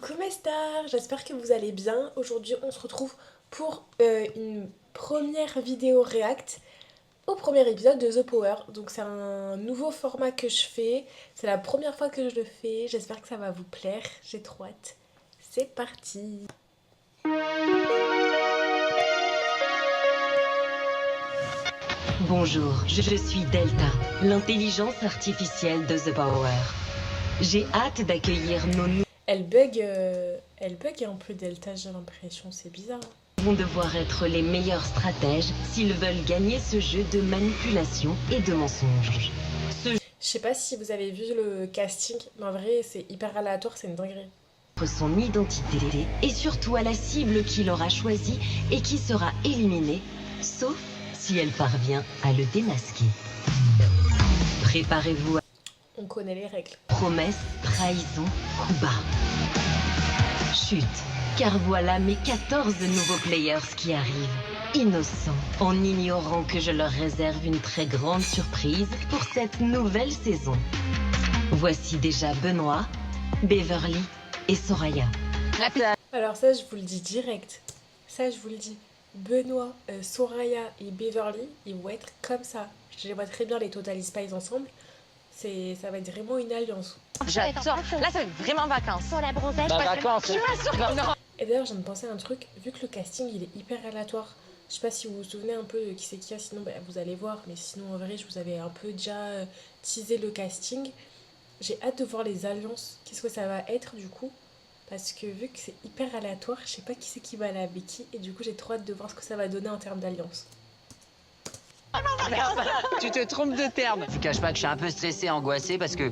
Coucou mes stars, j'espère que vous allez bien. Aujourd'hui on se retrouve pour une première vidéo react au premier épisode de The Power. Donc c'est un nouveau format que je fais, c'est la première fois que je le fais, j'espère que ça va vous plaire, j'ai trop hâte. C'est parti. Bonjour, je suis Delta, l'intelligence artificielle de The Power. J'ai hâte d'accueillir nos nouveaux. Elle bug un peu Delta, j'ai l'impression, c'est bizarre. Vont devoir être les meilleurs stratèges s'ils veulent gagner ce jeu de manipulation et de mensonges. Je sais pas si vous avez vu le casting, mais en vrai c'est hyper aléatoire, c'est une dinguerie. Son identité et surtout à la cible qu'il aura choisie et qui sera éliminée, sauf si elle parvient à le démasquer. Préparez-vous à On connaît les règles. promesses, trahison, coup bas. Chute, car voilà mes 14 nouveaux players qui arrivent. Innocents, en ignorant que je leur réserve une très grande surprise pour cette nouvelle saison. Voici déjà Benoît, Beverly et Soraya. Alors ça, je vous le dis direct. Ça, je vous le dis. Benoît, Soraya et Beverly, ils vont être comme ça. Je les vois très bien les Total Spies ensemble. Ça va être vraiment une alliance. J'adore. Là, ça va être vraiment vacances. Pour la bronzette, Vacances. Tu m'assures. Non. Et d'ailleurs, je viens de penser à un truc. Vu que le casting, il est hyper aléatoire. Je sais pas si vous vous souvenez un peu de qui c'est qui a. Sinon, bah, vous allez voir. Mais sinon, en vrai, je vous avais un peu déjà teasé le casting. J'ai hâte de voir les alliances. Qu'est-ce que ça va être du coup? Parce que vu que c'est hyper aléatoire, je sais pas qui c'est qui va aller avec qui. Et du coup, j'ai trop hâte de voir ce que ça va donner en termes d'alliance. Tu te trompes de terme. Je vous cache pas que je suis un peu stressé, angoissé parce que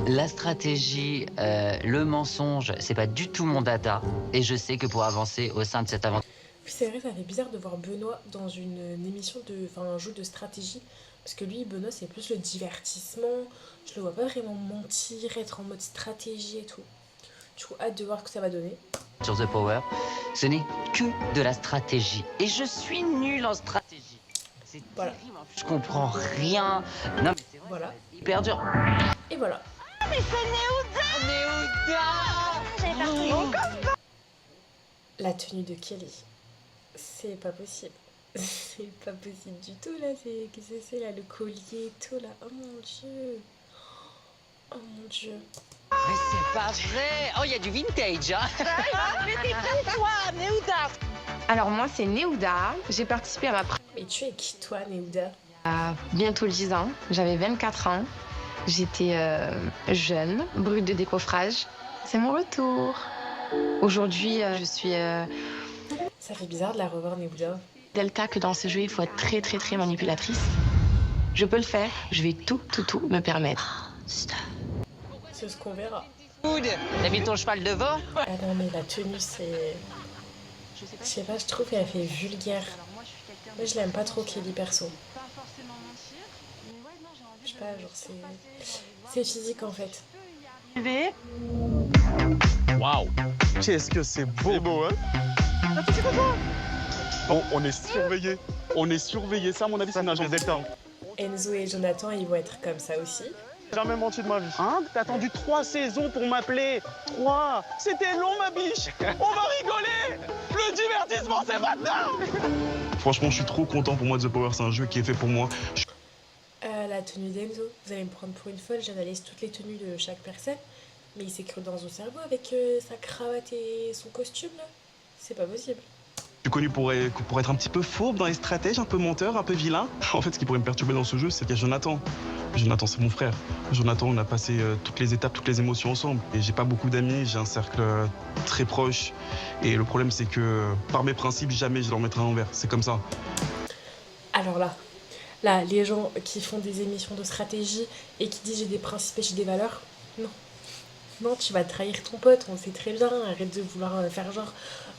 la stratégie, le mensonge, c'est pas du tout mon dada. Et je sais que pour avancer au sein de cette aventure. Puis c'est vrai, ça fait bizarre de voir Benoît dans une émission un jeu de stratégie. Parce que lui, Benoît, c'est plus le divertissement. Je le vois pas vraiment mentir, être en mode stratégie et tout. Du coup, hâte de voir ce que ça va donner. Sur The Power, ce n'est que de la stratégie. Et je suis nul en stratégie. C'est Voilà. terrible, en plus, je comprends rien. Non, mais c'est vrai, Voilà. c'est hyper dur. Et voilà. j'ai parti. La tenue de Kelly. C'est pas possible. C'est pas possible du tout là. Qu'est-ce que c'est là? Le collier et tout là. Oh mon dieu. Oh mon dieu. Mais c'est pas vrai. Oh, il y a du vintage, hein. Mais t'es qui, toi, Néouda? Alors moi c'est Néouda, j'ai participé à Mais tu es qui toi, Néouda? bientôt 10 ans, j'avais 24 ans, j'étais jeune, brute de décoffrage. C'est mon retour. Aujourd'hui je suis Ça fait bizarre de la revoir, Néouda. Delta, que dans ce jeu il faut être très très très manipulatrice. Je peux le faire, je vais tout me permettre. C'est ce qu'on verra. Good. T'as mis ton cheval devant? Ah non mais la tenue c'est... Je sais pas, je trouve qu'elle fait vulgaire. Moi je l'aime pas trop Kelly perso. Je sais pas, genre c'est physique en fait. Waouh! Qu'est-ce que c'est beau! C'est beau, hein? On est surveillés. On est surveillés. Ça, à mon avis, c'est une agence Delta. Enzo et Jonathan, ils vont être comme ça aussi. J'ai jamais menti de ma vie. Hein? T'as attendu 3 saisons pour m'appeler? 3! C'était long, ma biche! On va rigoler! Le divertissement, c'est maintenant! Franchement, je suis trop content pour moi de The Power. C'est un jeu qui est fait pour moi. La tenue d'Enzo, vous allez me prendre pour une folle, j'analyse toutes les tenues de chaque personne. Mais il s'est cru dans son cerveau avec sa cravate et son costume là. C'est pas possible. Je suis connu pour être un petit peu fourbe dans les stratèges, un peu menteur, un peu vilain. En fait, ce qui pourrait me perturber dans ce jeu, c'est qu'il y a Jonathan. Jonathan, c'est mon frère. Jonathan, on a passé toutes les étapes, toutes les émotions ensemble. Et j'ai pas beaucoup d'amis, j'ai un cercle très proche. Et le problème, c'est que par mes principes, jamais je leur mettrai un envers. C'est comme ça. Alors là, les gens qui font des émissions de stratégie et qui disent j'ai des principes et j'ai des valeurs, non. Non, tu vas trahir ton pote, on sait très bien, arrête de vouloir faire genre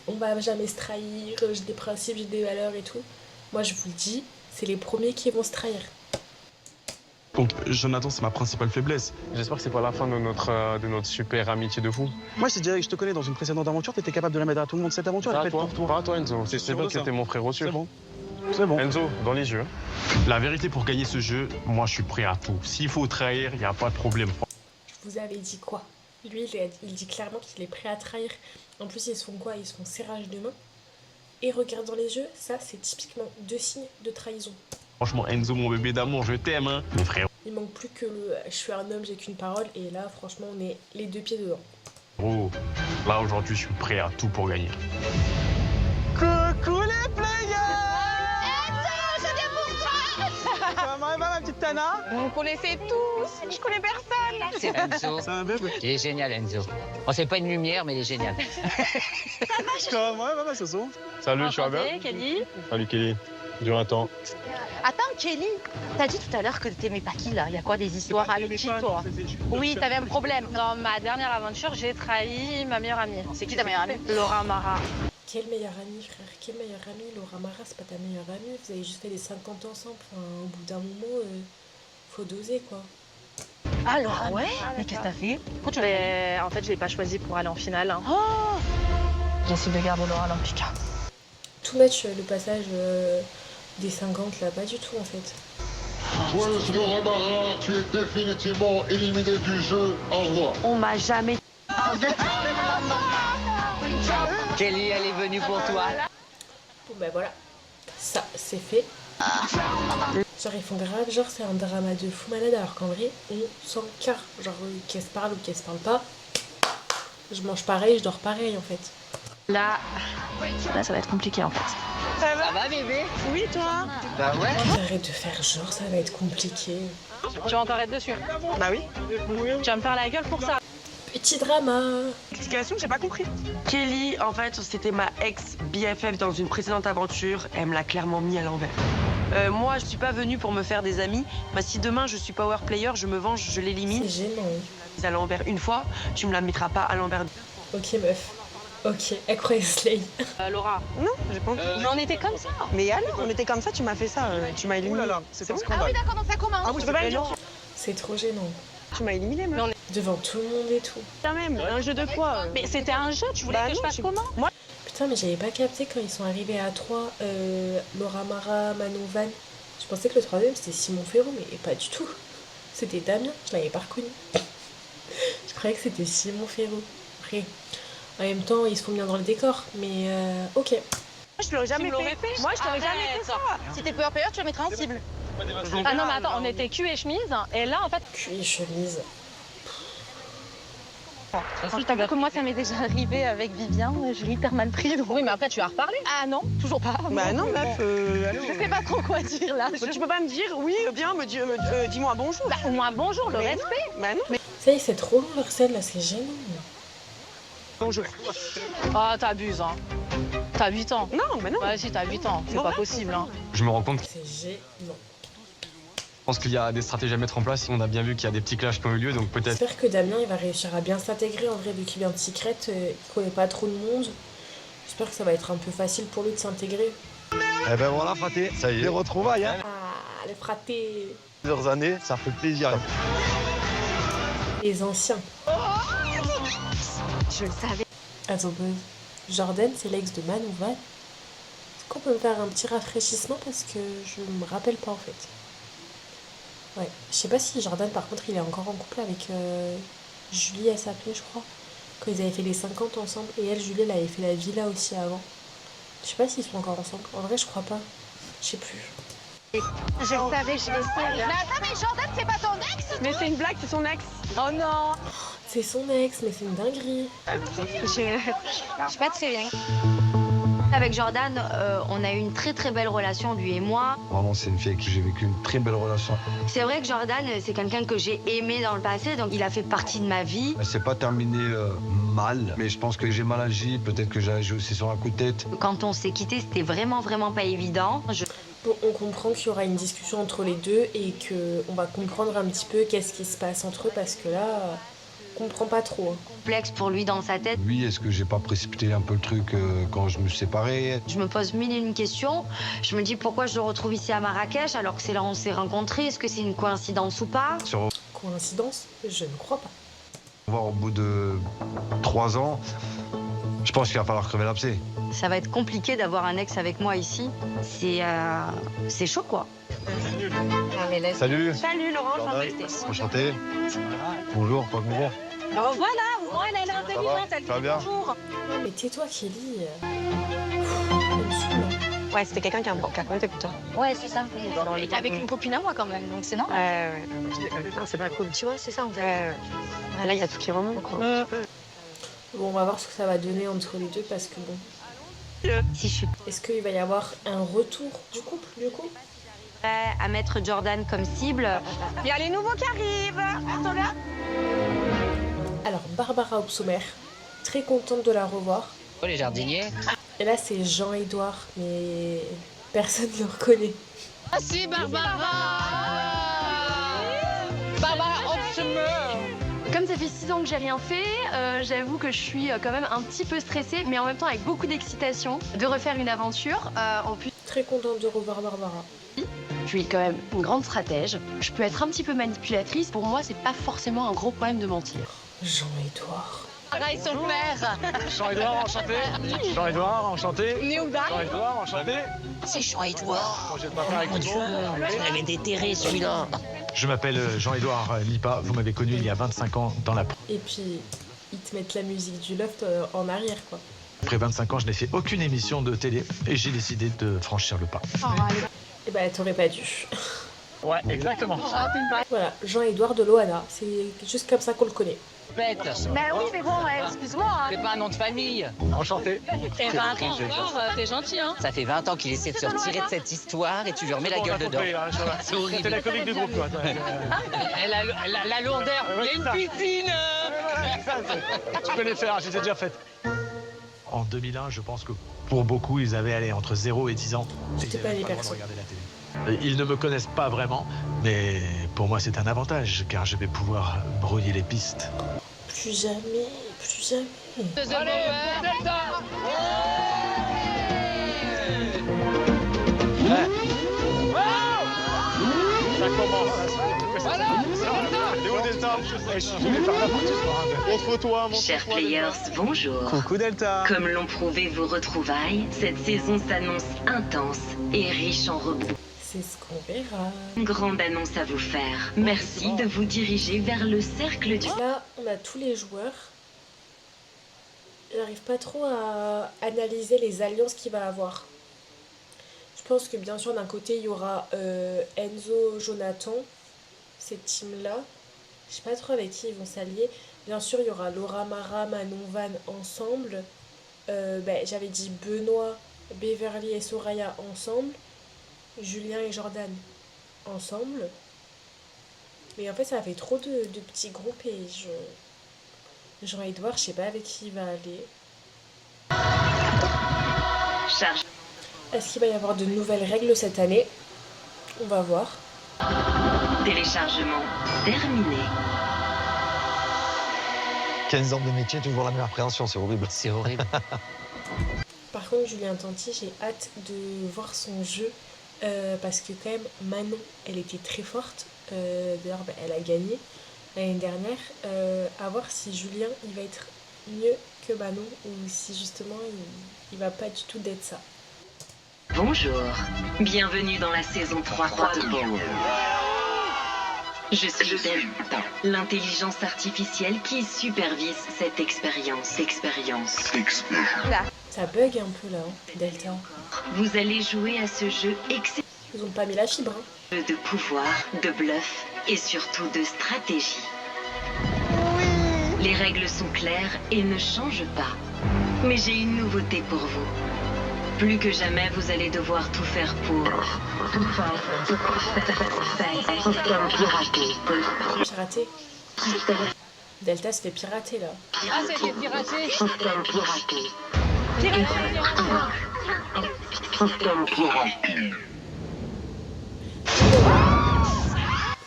on va jamais se trahir, j'ai des principes, j'ai des valeurs et tout. Moi je vous le dis, c'est les premiers qui vont se trahir. Donc, Jonathan, c'est ma principale faiblesse. J'espère que c'est pas la fin de notre super amitié de fou. Moi, je te connais dans une précédente aventure, t'étais capable de la mettre à tout le monde cette aventure. Pas elle à toi, fait pour pas à toi Enzo. C'est sûr toi de qui ça. étais mon frère au-dessus. C'est bon. C'est bon. Enzo, dans les yeux. La vérité, pour gagner ce jeu, moi je suis prêt à tout. S'il faut trahir, il n'y a pas de problème. Je vous avais dit quoi? Lui, il dit clairement qu'il est prêt à trahir. En plus, ils se font quoi? Ils se font serrage de main. Et regarde dans les yeux, ça, c'est typiquement 2 signes de trahison. Franchement, Enzo, mon bébé d'amour, je t'aime, hein. Mais frérot, Il manque plus que le « je suis un homme, j'ai qu'une parole » et là, franchement, on est les 2 pieds dedans. là, aujourd'hui, je suis prêt à tout pour gagner. Coucou les players! Comment va ma petite Tana? Vous connaissez tous. Je connais personne. C'est Enzo. C'est un bébé. Il est génial, Enzo. Bon, c'est pas une lumière, mais il est génial. Comment va ma Soso? Salut, tu vas bien? Kelly. Salut Kelly. Jonathan. Attends, Kelly, t'as dit tout à l'heure que t'aimais pas qui, là? Il y a quoi, des histoires avec qui, toi? Oui, t'avais un problème. Dans ma dernière aventure, j'ai trahi ma meilleure amie. C'est qui ta meilleure amie? Laura Mara. Quel meilleur ami, frère? Quel meilleur ami? Laura Mara, c'est pas ta meilleure amie. Vous avez juste fait les 50 ensemble. Enfin, au bout d'un moment, faut doser, quoi. Alors, ouais? Mais qu'est-ce que t'as fait? Pourquoi tu En fait, je l'ai pas choisi pour aller en finale. Oh! J'essaie de garder Laura dans le Pika. Tout match, le passage des 50, là, pas du tout, en fait. Joueuse Laura Mara, tu es définitivement éliminée du jeu. Au revoir. On m'a jamais... Kelly, elle est venue pour toi. Bon, ben voilà. Ça, c'est fait. Genre, ils font grave, genre, c'est un drama de fou malade, alors qu'en vrai, on s'en carre. Genre, qu'elle se parle ou qu'elle se parle pas. Je mange pareil, je dors pareil, en fait. Là, ça va être compliqué, en fait. Ça va, bébé? Oui, toi? Bah ouais. Arrête de faire genre, ça va être compliqué. Tu vas encore être dessus? Bah oui. Tu vas me faire la gueule pour ça. Petit drama. Explication, j'ai pas compris. Kelly, en fait, c'était ma ex-BFF dans une précédente aventure. Elle me l'a clairement mis à l'envers. Moi, je suis pas venue pour me faire des amis. Bah, si demain je suis power player, je me venge, je l'élimine. C'est gênant. À l'envers une fois, tu me la mettras pas à l'envers. Ok, meuf. Ok, elle croyait Slay. Laura. Non, j'ai pas entendu. Mais on était comme ça. Mais alors, on était comme ça, tu m'as fait ça, tu m'as éliminé. Ouh là là, c'est un Ah scandale. oui, d'accord, donc ça commence. Ah oui, je peux pas le dire. C'est trop gênant. Tu m'as éliminé, moi. Devant tout le monde et tout. Quand même, un jeu de quoi? Mais c'était un jeu, tu voulais que je fasse comment? Moi, Putain, mais j'avais pas capté quand ils sont arrivés à 3, Laura Mara, Manon Van. Je pensais que le troisième c'était Simon Ferro, mais pas du tout. C'était Damien, je l'avais pas reconnu. Je croyais que c'était Simon Ferro. Après, en même temps, ils se font bien dans le décor, mais ok. je l'aurais jamais fait. Moi, je t'aurais jamais fait ça. Si t'es power player, tu la mettras en cible. Ah non, mais attends, on était cul et chemise. Et là, en fait, Cul et chemise. Je t'avoue que moi, ça m'est déjà arrivé avec Vivien. Je l'ai hyper mal pris. Donc... oui, mais après, tu as reparlé. Ah non, toujours pas. Bah non, meuf, Je sais pas trop quoi dire là. Tu peux pas me dire, oui, bien, dis-moi bonjour. Bah, au moins bonjour, le Mais non. respect. Bah non. Ça y est, c'est trop long leur scène là, c'est gênant. Bonjour. Ah, t'abuses, hein. T'as 8 ans. Non, mais non. Ouais, si, t'as 8 ans. C'est Non, pas mais- possible, hein. Je me rends compte, C'est gênant. je pense qu'il y a des stratégies à mettre en place. On a bien vu qu'il y a des petits clashs qui ont eu lieu, donc peut-être. J'espère que Damien il va réussir à bien s'intégrer en vrai vu qu'il vient de Secret, il connaît pas trop de monde. J'espère que ça va être un peu facile pour lui de s'intégrer. Eh ben voilà, fraté, ça y est, les retrouvailles, hein. Ah, les fratés, Plusieurs années, ça fait plaisir. les anciens. Je le savais. Attends, Jordan c'est l'ex de Manon Van. Est-ce qu'on peut me faire un petit rafraîchissement parce que je me rappelle pas en fait. Ouais, je sais pas si Jordan par contre il est encore en couple avec Julie, elle s'appelait je crois. Quand ils avaient fait les 50 ensemble et elle, Julie, elle avait fait la villa aussi avant. Je sais pas s'ils sont encore ensemble. En vrai je crois pas. Je sais plus. Je le savais, je le savais. Mais attends, mais Jordan, c'est pas ton ex? Mais c'est une blague, c'est son ex. Oh non. C'est son ex, mais c'est une dinguerie. Je sais pas très bien. Avec Jordan, on a eu une très très belle relation, lui et moi. Vraiment, c'est une fille avec qui j'ai vécu une très belle relation. C'est vrai que Jordan, c'est quelqu'un que j'ai aimé dans le passé, donc il a fait partie de ma vie. Elle s'est pas terminée mal, mais je pense que j'ai mal agi. Peut-être que j'ai agi aussi sur un coup de tête. Quand on s'est quitté, c'était vraiment pas évident. Bon, on comprend qu'il y aura une discussion entre les deux et qu'on va comprendre un petit peu qu'est-ce qui se passe entre eux parce que là, on comprend pas trop. Complexe pour lui dans sa tête. Oui, est-ce que j'ai pas précipité un peu le truc quand je me suis séparé? Je me pose mille et une questions. Je me dis pourquoi je le retrouve ici à Marrakech alors que c'est là où on s'est rencontrés. Est-ce que c'est une coïncidence ou pas? Sur Coïncidence? Je ne crois pas. voir au bout de 3 ans, je pense qu'il va falloir crever l'abcès. Ça va être compliqué d'avoir un ex avec moi ici. C'est chaud quoi. Salut. Salut Laurent, Enchanté. Bonjour, pas bonjour. Oh, voilà, Moi, elle est intelligente, elle Ça va dit bien bonjour. Mais tais-toi, Kelly. Elle me saoule. Ouais, c'était quelqu'un qui a quand même t'écouté. Ouais, c'est ça. Avec une copine à moi quand même, donc c'est normal. Ouais. Non, c'est pas cool. Tu vois, c'est ça en fait. Ouais. Là, il y a tout qui remonte, quoi. Bon, on va voir ce que ça va donner entre les deux parce que bon. Si je suis Est-ce qu'il va y avoir un retour du couple, du coup? prêt à mettre Jordan comme cible. Il y a les nouveaux qui arrivent. Attends-là. Alors, Barbara Opsommer, très contente de la revoir. Oh, les jardiniers. Et là, c'est Jean-Édouard, mais personne ne le reconnaît. Ah si, Barbara Comme ça fait 6 ans que j'ai rien fait, j'avoue que je suis quand même un petit peu stressée, mais en même temps avec beaucoup d'excitation de refaire une aventure. En plus, Très contente de revoir Barbara. je suis quand même une grande stratège. Je peux être un petit peu manipulatrice. Pour moi, c'est pas forcément un gros problème de mentir. Jean-Édouard. Pareil, son père. Jean-Edouard, enchanté. Jean-Edouard, enchanté. Néodac. Jean-Edouard, enchanté. C'est Jean-Édouard. Projet de papa avec Mon Dieu, je l'avais déterré celui-là. Je m'appelle Jean-Édouard Lipa, vous m'avez connu il y a 25 ans dans la... Et puis, ils te mettent la musique du loft en arrière, quoi. Après 25 ans, je n'ai fait aucune émission de télé et j'ai décidé de franchir le pas. Eh ben, t'aurais pas dû. Ouais, exactement. Voilà, Jean-Édouard de Loana. C'est juste comme ça qu'on le connaît. Bête. Bah oui, mais bon, excuse-moi. C'est pas un nom de famille. Enchanté. Et 20 ans encore, t'es gentil, hein. Ça fait 20 ans qu'il essaie de se retirer de cette histoire et tu lui remets la gueule dedans. C'est horrible. C'était la comique du groupe, toi. La lourdeur. Il y a une piscine. Tu peux les faire, je les ai déjà faites. En 2001, je pense que pour beaucoup, ils avaient allé entre 0 et 10 ans. J'étais pas les personnes. Regarder la télé. Ils ne me connaissent pas vraiment, mais pour moi, c'est un avantage, car je vais pouvoir brouiller les pistes. Plus jamais, plus jamais. Allez, Delta. Ça commence. Léo Delta. Je voulais faire la photo. Montre-toi, Chers players, bonjour. Coucou Delta. Comme l'ont prouvé vos retrouvailles, cette saison s'annonce intense et riche en rebonds. C'est ce qu'on verra. Une grande annonce à vous faire. Merci de vous diriger vers le cercle du... Là, on a tous les joueurs. J'arrive pas trop à analyser les alliances qu'il va avoir. Je pense que bien sûr, d'un côté, il y aura Enzo, Jonathan, cette team-là. Je sais pas trop avec qui ils vont s'allier. Bien sûr, il y aura Laura Mara, Manon Van ensemble. J'avais dit Benoît, Beverly et Soraya ensemble. Julien et Jordan ensemble. Mais en fait, ça fait trop de petits groupes et Jean-Édouard, je sais pas avec qui il va aller. Charge. Est-ce qu'il va y avoir de nouvelles règles cette année? On va voir. Téléchargement terminé. 15 ans de métier, toujours la même appréhension, c'est horrible. C'est horrible. Par contre, Julien Tanti, j'ai hâte de voir son jeu. Parce que quand même, Manon, elle était très forte. D'ailleurs, elle a gagné l'année dernière. À voir si Julien, il va être mieux que Manon ou si justement, il va pas du tout d'être ça. Bonjour, bienvenue dans la saison 3 de Bow. Je suis Delta, l'intelligence artificielle qui supervise cette expérience. Ça bug un peu là, hein, Delta. Vous allez jouer à ce jeu exceptionnel Ils ont pas mis la fibre. Hein. de pouvoir, de bluff et surtout de stratégie. Les règles sont claires et ne changent pas. Mais j'ai une nouveauté pour vous. Plus que jamais, vous allez devoir tout faire pour... Pirater. Delta se fait pirater là. Ah, c'était piraté.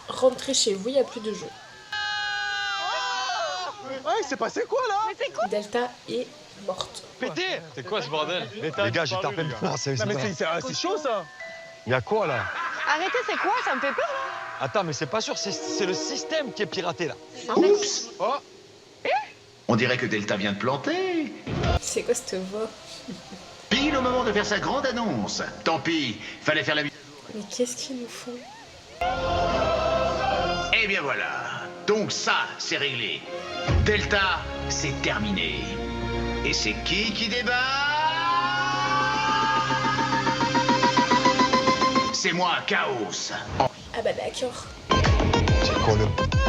Rentrez chez vous, il n'y a plus de jeu. Ouais, il s'est passé quoi là? Delta est morte. Pété. C'est quoi ce bordel? Les gars, j'étais à peine pas. Non mais c'est chaud ça. Il y a quoi là? Arrêtez, c'est quoi? Ça me fait peur. Attends, mais c'est pas sûr, c'est le système qui est piraté là. Oups! Oh. On dirait que Delta vient de planter. C'est quoi cette voix? Pile au moment de faire sa grande annonce. Tant pis, fallait faire la mise. Mais qu'est-ce qu'ils nous font? Eh bien voilà. Donc ça, c'est réglé. Delta, c'est terminé. Et c'est qui débat? C'est moi, Chaos. Ah bah d'accord. C'est quoi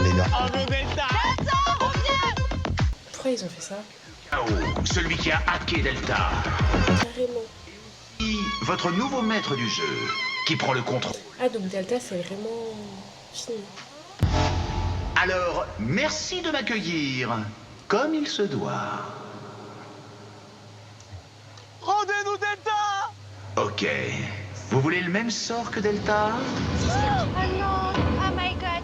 les gars? Pourquoi ils ont fait ça? Chaos, celui qui a hacké Delta. Carrément. Votre nouveau maître du jeu, qui prend le contrôle. Ah donc Delta c'est vraiment fini. Alors, merci de m'accueillir comme il se doit. Rendez-nous Delta! Ok. Vous voulez le même sort que Delta? Oh non, oh my god.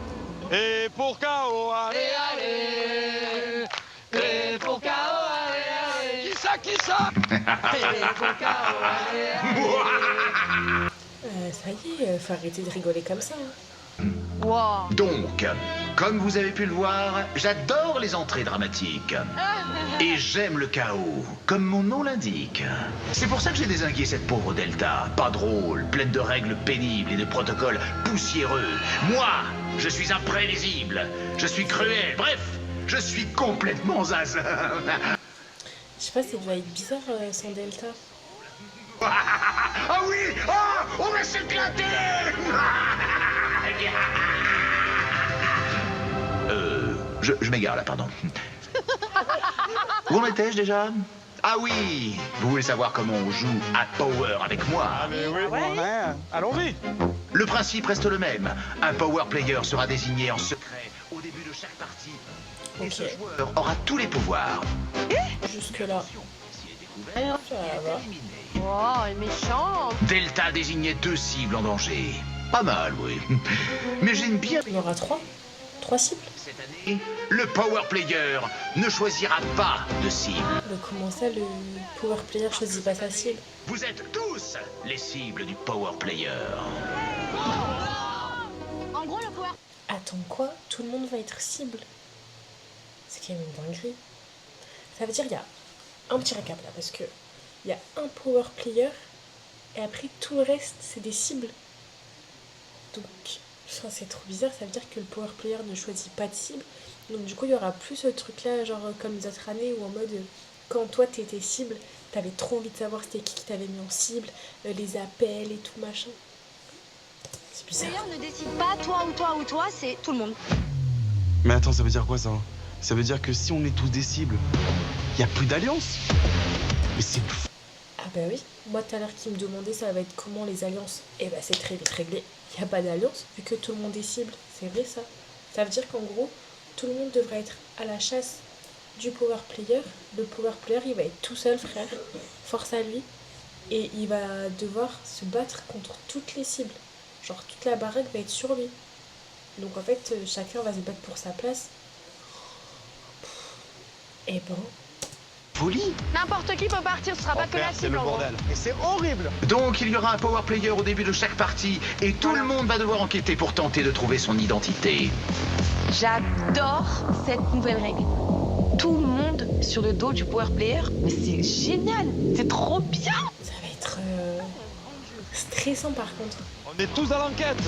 Et pour KO, allez, allez! Et pour KO, allez, allez! Qui ça? Et pour KO, allez, allez! Ça y est, faut arrêter de rigoler comme ça. Hein. Wow. Donc, comme vous avez pu le voir, j'adore les entrées dramatiques. Et j'aime le chaos, comme mon nom l'indique. C'est pour ça que j'ai dézingué cette pauvre Delta. Pas drôle, pleine de règles pénibles et de protocoles poussiéreux. Moi, je suis imprévisible. Je suis cruel. Bref, je suis complètement zinzin. Je sais pas, ça doit être bizarre sans Delta. Ah oui! Ah, on va s'éclater! Je m'égare là, pardon. Où en étais-je déjà? Ah oui! Vous voulez savoir comment on joue à Power avec moi? Ah mais oui, ouais. Allons-y! Le principe reste le même. Un Power Player sera désigné en secret au début de chaque partie. Et ce joueur aura tous les pouvoirs. Jusque-là. Ça va. Wow, elle est méchante. Delta désignait 2 cibles en danger. Pas mal, oui. Mais j'aime bien... Il y aura 3 cibles. Cette année, le Power Player ne choisira pas de cible. Mais comment ça, le Power Player choisit pas sa cible? Vous êtes tous les cibles du Power Player. En gros, le Power... Attends, quoi? Tout le monde va être cible? C'est quand même une dinguerie. Ça veut dire qu'il y a un petit récap là, parce que il y a un Power Player et après tout le reste, c'est des cibles. Donc, c'est trop bizarre, ça veut dire que le Power Player ne choisit pas de cible. Donc du coup, il y aura plus ce truc-là, genre comme les autres années, où en mode, quand toi t'étais cible, t'avais trop envie de savoir c'était qui t'avait mis en cible, les appels et tout machin. C'est bizarre. Le player ne décide pas toi ou toi ou toi, c'est tout le monde. Mais attends, ça veut dire quoi ça? Ça veut dire que si on est tous des cibles, il n'y a plus d'alliance? Mais c'est... Ah bah oui, moi tout à l'heure qui me demandait ça va être comment les alliances. Eh bah c'est très vite réglé, il n'y a pas d'alliance vu que tout le monde est cible, c'est vrai ça. Ça veut dire qu'en gros, tout le monde devrait être à la chasse du Power Player. Le Power Player il va être tout seul frère, force à lui. Et il va devoir se battre contre toutes les cibles. Genre toute la baraque va être sur lui. Donc en fait chacun va se battre pour sa place. Et bon... Folie. N'importe qui peut partir, ce sera pas que la C'est cible le en gros. bordel. Et c'est horrible! Donc il y aura un Power Player au début de chaque partie et tout le monde va devoir enquêter pour tenter de trouver son identité. J'adore cette nouvelle règle. Tout le monde sur le dos du Power Player. Mais c'est génial, c'est trop bien. Ça va être stressant par contre. On est tous à l'enquête!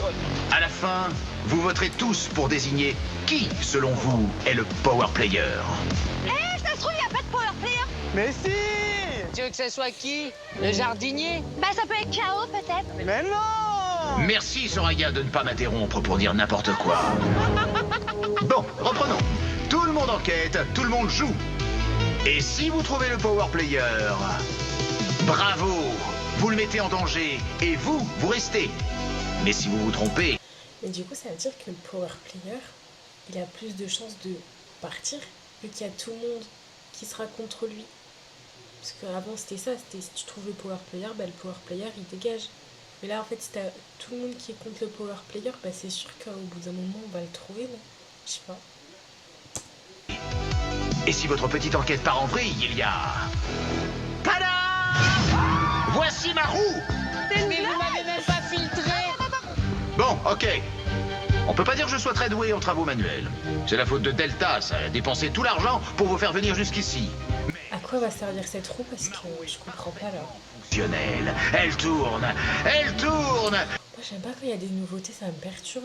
À la fin, vous voterez tous pour désigner qui, selon vous, est le Power Player. Ça se trouve, il n'y a pas de Power Player. Mais si! Tu veux que ce soit qui? Le jardinier? Bah ça peut être Chaos peut-être. Mais non! Merci Soraya de ne pas m'interrompre pour dire n'importe quoi. Bon, reprenons. Tout le monde enquête, tout le monde joue. Et si vous trouvez le Power Player, bravo, vous le mettez en danger et vous restez. Mais si vous vous trompez... Mais du coup ça veut dire que le Power Player, il a plus de chances de partir vu qu'il y a tout le monde qui sera contre lui. Parce qu'avant c'était ça, c'était si tu trouves le Power Player, bah le Power Player il dégage. Mais là en fait si t'as tout le monde qui est contre le Power Player, bah c'est sûr qu'au bout d'un moment on va le trouver, non? Je sais pas. Et si votre petite enquête part en vrille, il y a... Tada! Voici ma roue! Mais vous m'avez même pas filtré! Bon, ok. On peut pas dire que je sois très doué en travaux manuels. C'est la faute de Delta, ça a dépensé tout l'argent pour vous faire venir jusqu'ici. À quoi va servir cette roue? Parce que je comprends pas là. Fonctionnelle, elle tourne, elle tourne! Moi j'aime pas quand il y a des nouveautés, ça me perturbe.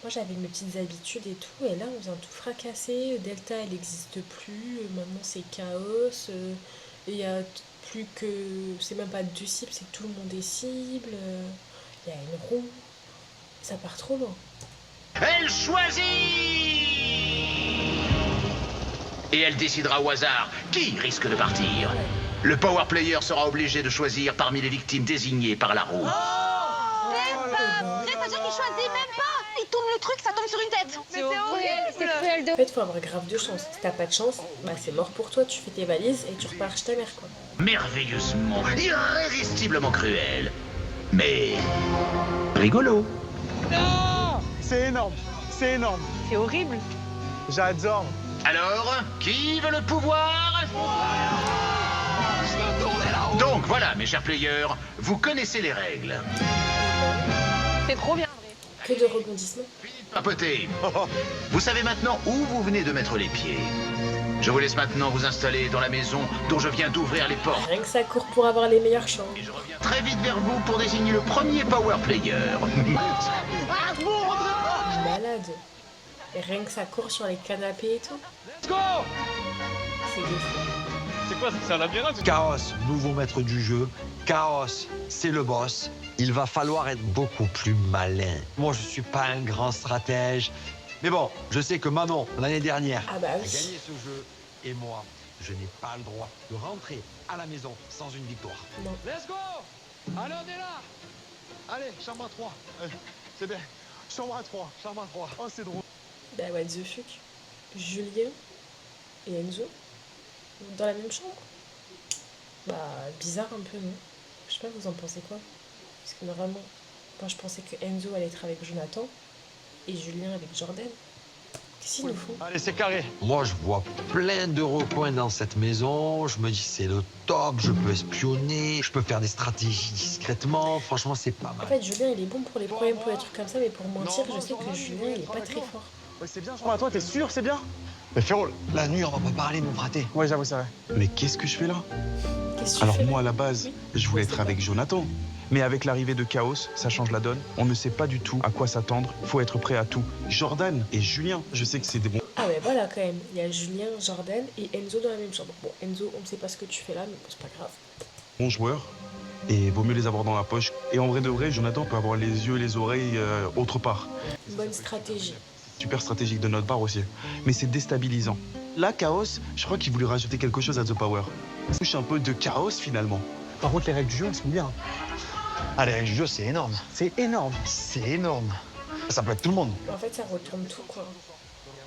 Moi j'avais mes petites habitudes et tout, et là on vient tout fracasser. Delta elle n'existe plus, maintenant c'est Chaos. Il y a plus que. C'est même pas deux cibles, c'est que tout le monde est cible. Il y a une roue. Ça part trop loin. Elle choisit! Et elle décidera au hasard qui risque de partir. Le power player sera obligé de choisir parmi les victimes désignées par la roue. C'est-à-dire qu'il choisit même pas. Il tourne le truc, ça tombe sur une tête. C'est horrible. C'est cruel de... En fait, faut avoir grave de chance. Si t'as pas de chance, bah c'est mort pour toi. Tu fais tes valises et tu repars chez ta mère, quoi. Merveilleusement, irrésistiblement cruel. Mais rigolo. Non! C'est énorme. C'est énorme. C'est horrible. J'adore. Alors, qui veut le pouvoir? Donc voilà, mes chers players, vous connaissez les règles. C'est trop bien. Que de rebondissements. Papoter. Vous savez maintenant où vous venez de mettre les pieds. Je vous laisse maintenant vous installer dans la maison dont je viens d'ouvrir les portes. Rien que ça court pour avoir les meilleures chances. Et je reviens très vite vers vous pour désigner le premier power player. Malade. Et rien que ça court sur les canapés et tout. Let's go! C'est des fous. C'est quoi? C'est un labyrinthe? Chaos, nouveau maître du jeu. Chaos, c'est le boss. Il va falloir être beaucoup plus malin. Moi, je suis pas un grand stratège. Mais bon, je sais que Manon, l'année dernière, Ah bah a oui. gagné ce jeu. Et moi, je n'ai pas le droit de rentrer à la maison sans une victoire. Non. Let's go! Allez, on est là! Allez, chambre à 3. C'est bien. Chambre à 3. Chambre à 3. Oh, c'est drôle. Bah what the fuck. Julien et Enzo dans la même chambre. Bah bizarre un peu, non? Je sais pas, vous en pensez quoi? Parce que normalement, moi je pensais que Enzo allait être avec Jonathan et Julien avec Jordan. Qu'est-ce qu'ils nous font? Allez, c'est carré. Moi, je vois plein de recoins dans cette maison. Je me dis, c'est le top. Je peux espionner. Je peux faire des stratégies discrètement. Franchement, c'est pas En mal. fait, Julien il est bon pour les problèmes, pour les trucs comme ça, mais pour mentir, je sais que Julien il est pas très fort. Ouais, c'est bien, chambre à toi, t'es sûr, c'est bien? Mais frérot, la nuit, on va pas parler, mon fraté. Ouais, j'avoue, c'est vrai. Mais qu'est-ce que je fais là? Qu'est-ce que tu Alors fais? moi à la base, je voulais être avec Jonathan. Mais avec l'arrivée de Chaos, ça change la donne. On ne sait pas du tout à quoi s'attendre. Faut être prêt à tout. Jordan et Julien, je sais que c'est des bons. Ah ouais, voilà quand même. Il y a Julien, Jordan et Enzo dans la même chambre. Bon, Enzo, on ne sait pas ce que tu fais là, mais bon, c'est pas grave. Bons joueurs. Et vaut mieux les avoir dans la poche. Et en vrai de vrai, Jonathan peut avoir les yeux et les oreilles autre part. Bonne stratégie. Super stratégique de notre part aussi. Mais c'est déstabilisant. Là, Chaos, je crois qu'il voulait rajouter quelque chose à The Power. Ça touche un peu de chaos finalement. Par contre, les règles du jeu, elles sont bien. Ah, les règles du jeu, c'est énorme. C'est énorme. C'est énorme. Ça peut être tout le monde. En fait, ça retourne tout, quoi.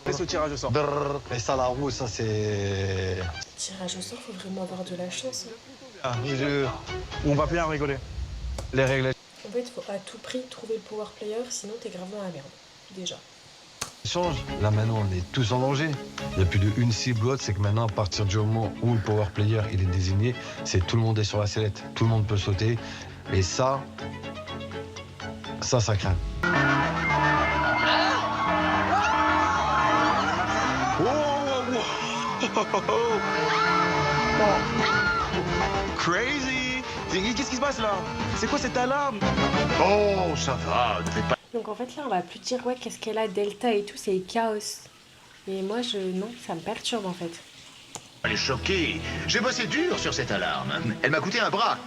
Laisse au tirage au sort. Brrr. Mais ça, la roue, ça, c'est... Tirage au sort, faut vraiment avoir de la chance. Hein. Ah, On va bien rigoler. Les règles. En fait, faut à tout prix trouver le power player, sinon t'es grave dans la merde. Déjà. change. Là, maintenant, on est tous en danger. Il n'y a plus de une cible ou autre. C'est que maintenant, à partir du moment où le power player il est désigné, c'est tout le monde est sur la sellette. Tout le monde peut sauter. Et ça craint. Crazy! Qu'est-ce qui se passe là? C'est quoi cette alarme? Oh, ça va, ne faites pas. Donc en fait là on va plus dire ouais qu'est-ce qu'elle a Delta et tout, c'est chaos. Et moi non, ça me perturbe en fait. Elle est choquée. J'ai bossé dur sur cette alarme. Elle m'a coûté un bras.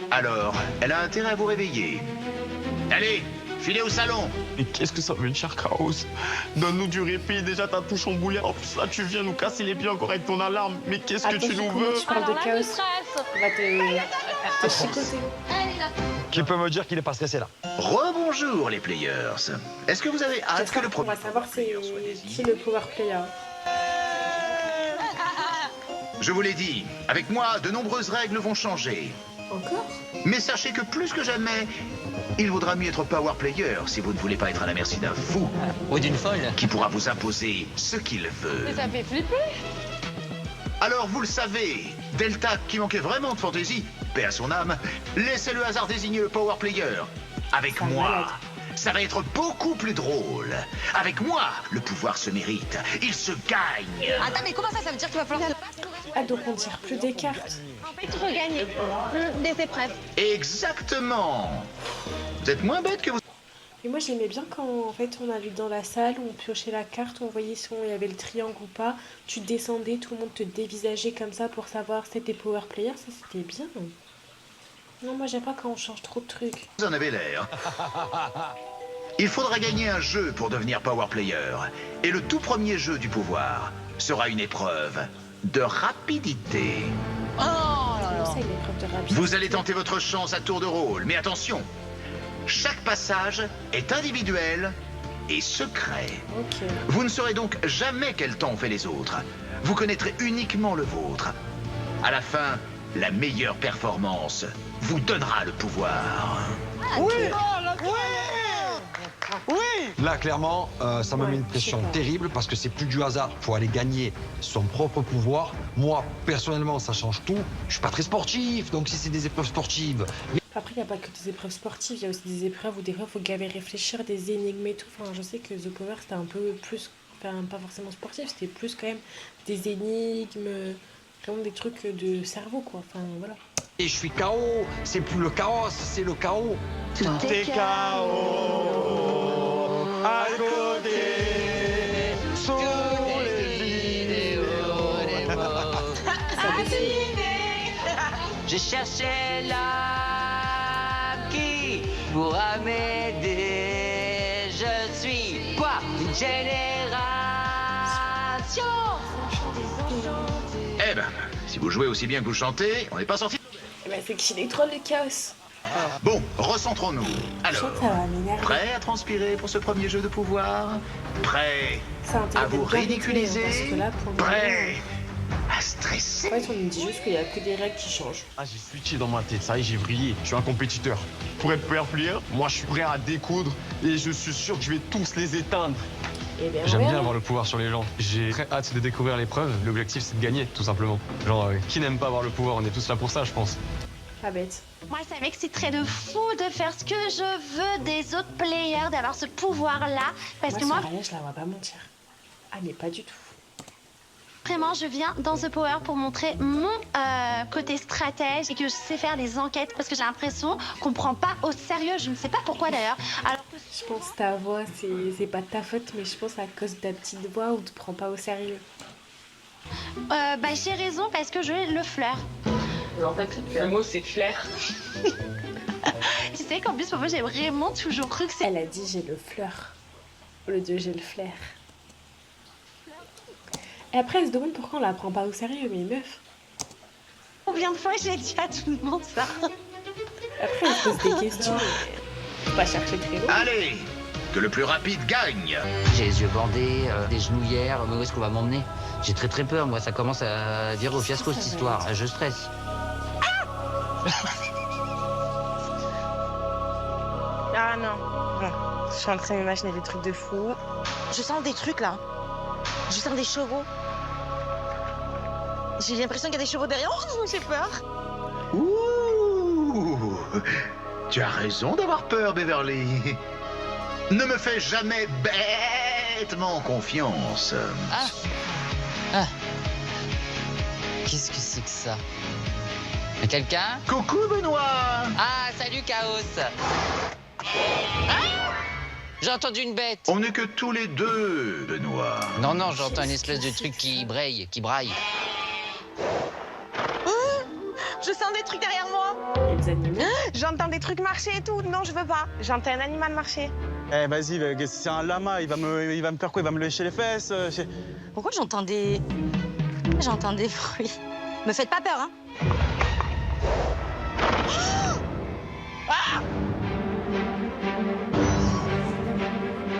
Alors, elle a intérêt à vous réveiller. Allez, filez au salon. Mais qu'est-ce que ça veut dire, Chaos? Donne-nous du répit, déjà t'as tout chamboulé. En plus là tu viens nous casser les pieds encore avec ton alarme. Mais qu'est-ce que tu nous veux? Tu parles de chaos. On va te chicoter. Qui peut me dire qu'il est pas stressé là? Rebonjour les players. Est-ce que vous avez hâte que le On premier... va savoir c'est qui le power player. Je vous l'ai dit, avec moi, de nombreuses règles vont changer. Encore? Mais sachez que plus que jamais, il vaudra mieux être power player si vous ne voulez pas être à la merci d'un fou. Ou d'une folle. Qui pourra vous imposer ce qu'il veut. Mais ça fait flipper. Alors vous le savez, Delta, qui manquait vraiment de fantaisie, paix à son âme, laissez le hasard désigner le power player. Avec moi, ça va être beaucoup plus drôle. Avec moi, le pouvoir se mérite, il se gagne. Attends, mais comment ça veut dire qu'il va falloir se battre? Ah donc on tire plus des cartes. En fait, regagner des épreuves. Exactement. Vous êtes moins bête que vous... Et moi j'aimais bien quand en fait on allait dans la salle, on piochait la carte, on voyait si il y avait le triangle ou pas, tu descendais, tout le monde te dévisageait comme ça pour savoir si c'était power player, ça c'était bien. Non, moi j'aime pas quand on change trop de trucs. Vous en avez l'air. Il faudra gagner un jeu pour devenir power player. Et le tout premier jeu du pouvoir sera une épreuve de rapidité. Vous allez tenter votre chance à tour de rôle, mais attention, chaque passage est individuel et secret. Vous ne saurez donc jamais quel temps ont fait les autres. Vous connaîtrez uniquement le vôtre. À la fin, la meilleure performance vous donnera le pouvoir. Oui. Là, clairement, ça me met une pression terrible parce que c'est plus du hasard. Il faut aller gagner son propre pouvoir. Moi, personnellement, ça change tout. Je suis pas très sportif, donc si c'est des épreuves sportives... Après, il n'y a pas que des épreuves sportives, il y a aussi des épreuves où des fois, il faut gaver réfléchir, des énigmes et tout. Enfin, je sais que The Power, c'était un peu plus, enfin, pas forcément sportif, c'était plus quand même des énigmes, vraiment des trucs de cerveau, quoi. Enfin, voilà. Et je suis KO, c'est plus le chaos, c'est le chaos. Tout est chaos à côté sous les idéaux. J'ai cherché l'âme qui pourra m'aider. Je suis quoi? Une génération. Eh ben, si vous jouez aussi bien que vous chantez, on n'est pas sorti. Eh ben, c'est qu'il est trop le chaos. Bon, recentrons-nous. Alors, Ça va m'énerver. prêt à transpirer pour ce premier jeu de pouvoir? Prêt à vous ridiculiser? Parce que là, pour le Prêt à stresser? En fait, on me dit juste qu'il n'y a que des règles qui changent. Ah, j'ai switché dans ma tête, ça y est, j'ai vrillé. Je suis un compétiteur. Pour être power player, moi je suis prêt à découdre et je suis sûr que je vais tous les éteindre. Eh bien, J'aime bien regarde. avoir le pouvoir sur les gens. J'ai très hâte de découvrir l'épreuve. L'objectif, c'est de gagner, tout simplement. Genre, qui n'aime pas avoir le pouvoir? On est tous là pour ça, je pense. Pas bête. Moi, ça m'exciterait de fou de faire ce que je veux des autres players, d'avoir ce pouvoir-là. Parce que moi, Soraya, je la vois pas mentir. Ah, mais pas du tout. vraiment, je viens dans The Power pour montrer mon côté stratège et que je sais faire des enquêtes parce que j'ai l'impression qu'on prend pas au sérieux. Je ne sais pas pourquoi d'ailleurs. Alors que... Je pense que ta voix, c'est pas de ta faute, mais je pense à cause de ta petite voix où tu te prends pas au sérieux. bah, j'ai raison parce que j'ai le flair. En fait, le mot c'est flair. Tu sais qu'en plus, pour moi, j'ai vraiment toujours cru que c'est... Elle a dit j'ai le fleur. Au lieu de j'ai le flair. Et après, elle se demande pourquoi on la prend pas au sérieux, mais meuf. Combien de fois j'ai dit à tout le monde ça? Après, elle se pose des questions. Faut pas chercher très loin. Allez, que le plus rapide gagne. J'ai les yeux bandés, des genouillères, mais où est-ce qu'on va m'emmener? J'ai très très peur, moi, ça commence à virer au fiasco cette histoire. Je stresse. Ah non. Bon, je suis en train d'imaginer des trucs de fou. Je sens des trucs là. Je sens des chevaux. J'ai l'impression qu'il y a des chevaux derrière. Oh, j'ai peur. Ouh, tu as raison d'avoir peur, Beverly. Ne me fais jamais bêtement confiance. Ah. Qu'est-ce que c'est que ça? Quelqu'un? Coucou, Benoît. Ah, salut, Chaos. Ah, j'ai entendu une bête. On n'est que tous les deux, Benoît. Non, non, j'entends une espèce de truc qui braille, qui braille. Je sens des trucs derrière moi. Les animaux. J'entends des trucs marcher et tout. Non, je veux pas. J'entends un animal marcher. Eh, vas-y, c'est un lama, il va me faire quoi? Il va me lécher les fesses Pourquoi j'entends des... J'entends des bruits. Me faites pas peur, hein.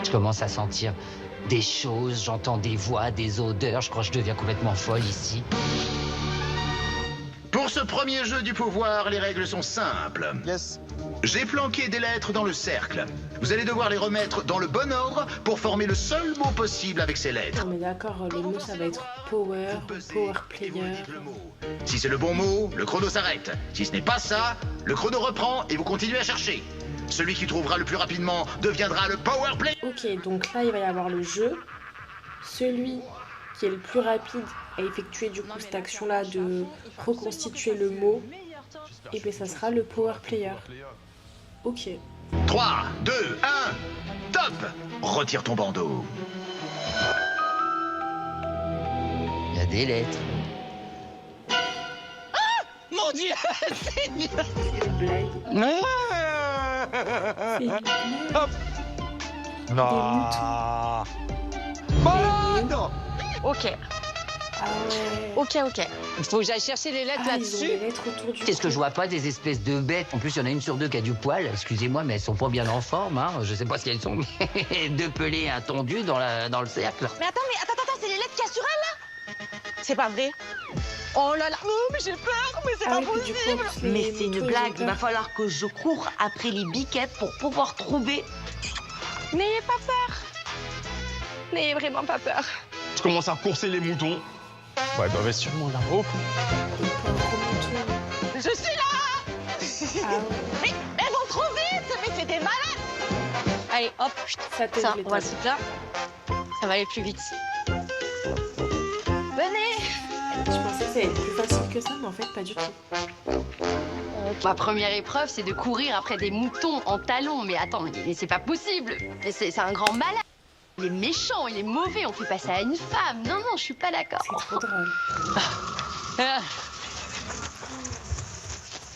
Je commence à sentir des choses, j'entends des voix, des odeurs. Je crois que je deviens complètement folle ici. Pour ce premier jeu du pouvoir, les règles sont simples. Yes. J'ai planqué des lettres dans le cercle. Vous allez devoir les remettre dans le bon ordre pour former le seul mot possible avec ces lettres. Non mais d'accord, le mot ça va être power, power player. Si c'est le bon mot, le chrono s'arrête. Si ce n'est pas ça, le chrono reprend et vous continuez à chercher. Celui qui trouvera le plus rapidement deviendra le power player. Ok, donc là il va y avoir le jeu. Celui qui est le plus rapide à effectuer du coup cette action-là de reconstituer le mot, et bien ça sera le power player. Ok. 3, 2, 1, top! Retire ton bandeau. Il y a des lettres. Mon Dieu, c'est nul. Hop. Non. Malade. Ok. Ah ouais. Ok. Il faut que j'aille chercher les lettres Ah, ils ont là-dessus. des lettres autour du Qu'est-ce que cou. je vois pas des espèces de bêtes? En plus, il y en a une sur deux qui a du poil. Excusez-moi, mais elles sont pas bien en forme. Hein. Je sais pas ce qu'elles sont, mais deux pelés, un tondu dans le cercle. Mais attends, c'est les lettres qu'il y a sur elle là? C'est pas vrai? Oh là là, non, mais j'ai peur, mais c'est Ah pas oui, puis du coup, possible. en plus, les Mais c'est une moutons, ils blague. ont Il va peur. falloir que je cours après les biquettes pour pouvoir trouver. N'ayez pas peur. N'ayez vraiment pas peur. Je commence à courser les moutons. Ouais, ils doivent être sûrement là-haut. Je suis là. Ah ouais. Mais elles vont trop vite, mais c'est des malades. Allez, hop, Ça t'aide, ça, les on va le tables. foutre là. Ça va aller plus vite. Venez. Je pensais que ça allait être plus facile que ça, mais en fait, pas du tout. Ma première épreuve, c'est de courir après des moutons en talons. Mais attends, mais c'est pas possible. Mais c'est un grand malade. Il est méchant, il est mauvais, on fait passer à une femme. Non, je suis pas d'accord. C'est trop drôle. Ah,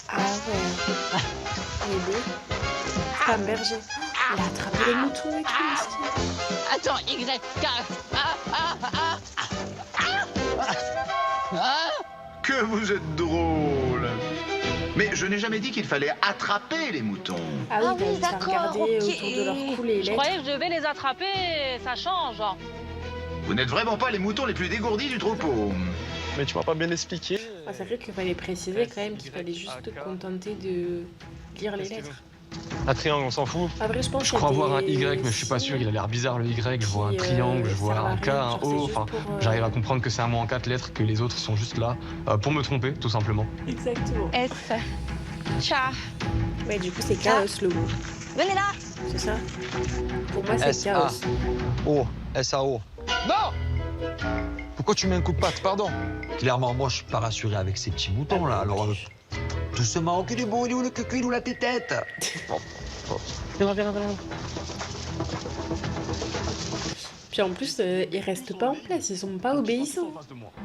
Ah ouais. Il est beau. Femme berger. Il a attrapé les moutons et tout, mesquin. Attends, Y, K. Que vous êtes drôle. Mais je n'ai jamais dit qu'il fallait attraper les moutons. Ah oui, Ah bah, oui, il t'a d'accord, regardé ok. autour de leur cou les Je lettres. croyais que je devais les attraper, ça change. Vous n'êtes vraiment pas les moutons les plus dégourdis du troupeau. Mais tu m'as pas bien expliqué. Ah, c'est vrai qu'il fallait préciser quand même qu'il fallait juste te contenter de lire les lettres. Un triangle, on s'en fout. Ah, vrai, je pense Je qu'il y a crois voir un des Y, mais je suis pas sûr. Il a l'air bizarre le Y. Je vois un qui, triangle, je vois servent à un K, rien, un genre, c'est O. juste Enfin, pour, j'arrive à comprendre que c'est un mot en 4 lettres, que les autres sont juste là pour me tromper, tout simplement. Exactement. S. Cha. Ouais, du coup, c'est chaos le mot. Venez là. C'est ça. Pour moi, c'est chaos. S-A-O. S-A-O. Non! Pourquoi tu mets un coup de patte, pardon? Clairement, moi, je suis pas rassuré avec ces petits moutons, là. Alors, doucement, qu'il est beau, il est où le cucu, il est où la tétette? Puis en plus, ils restent pas en place, ils sont pas obéissants.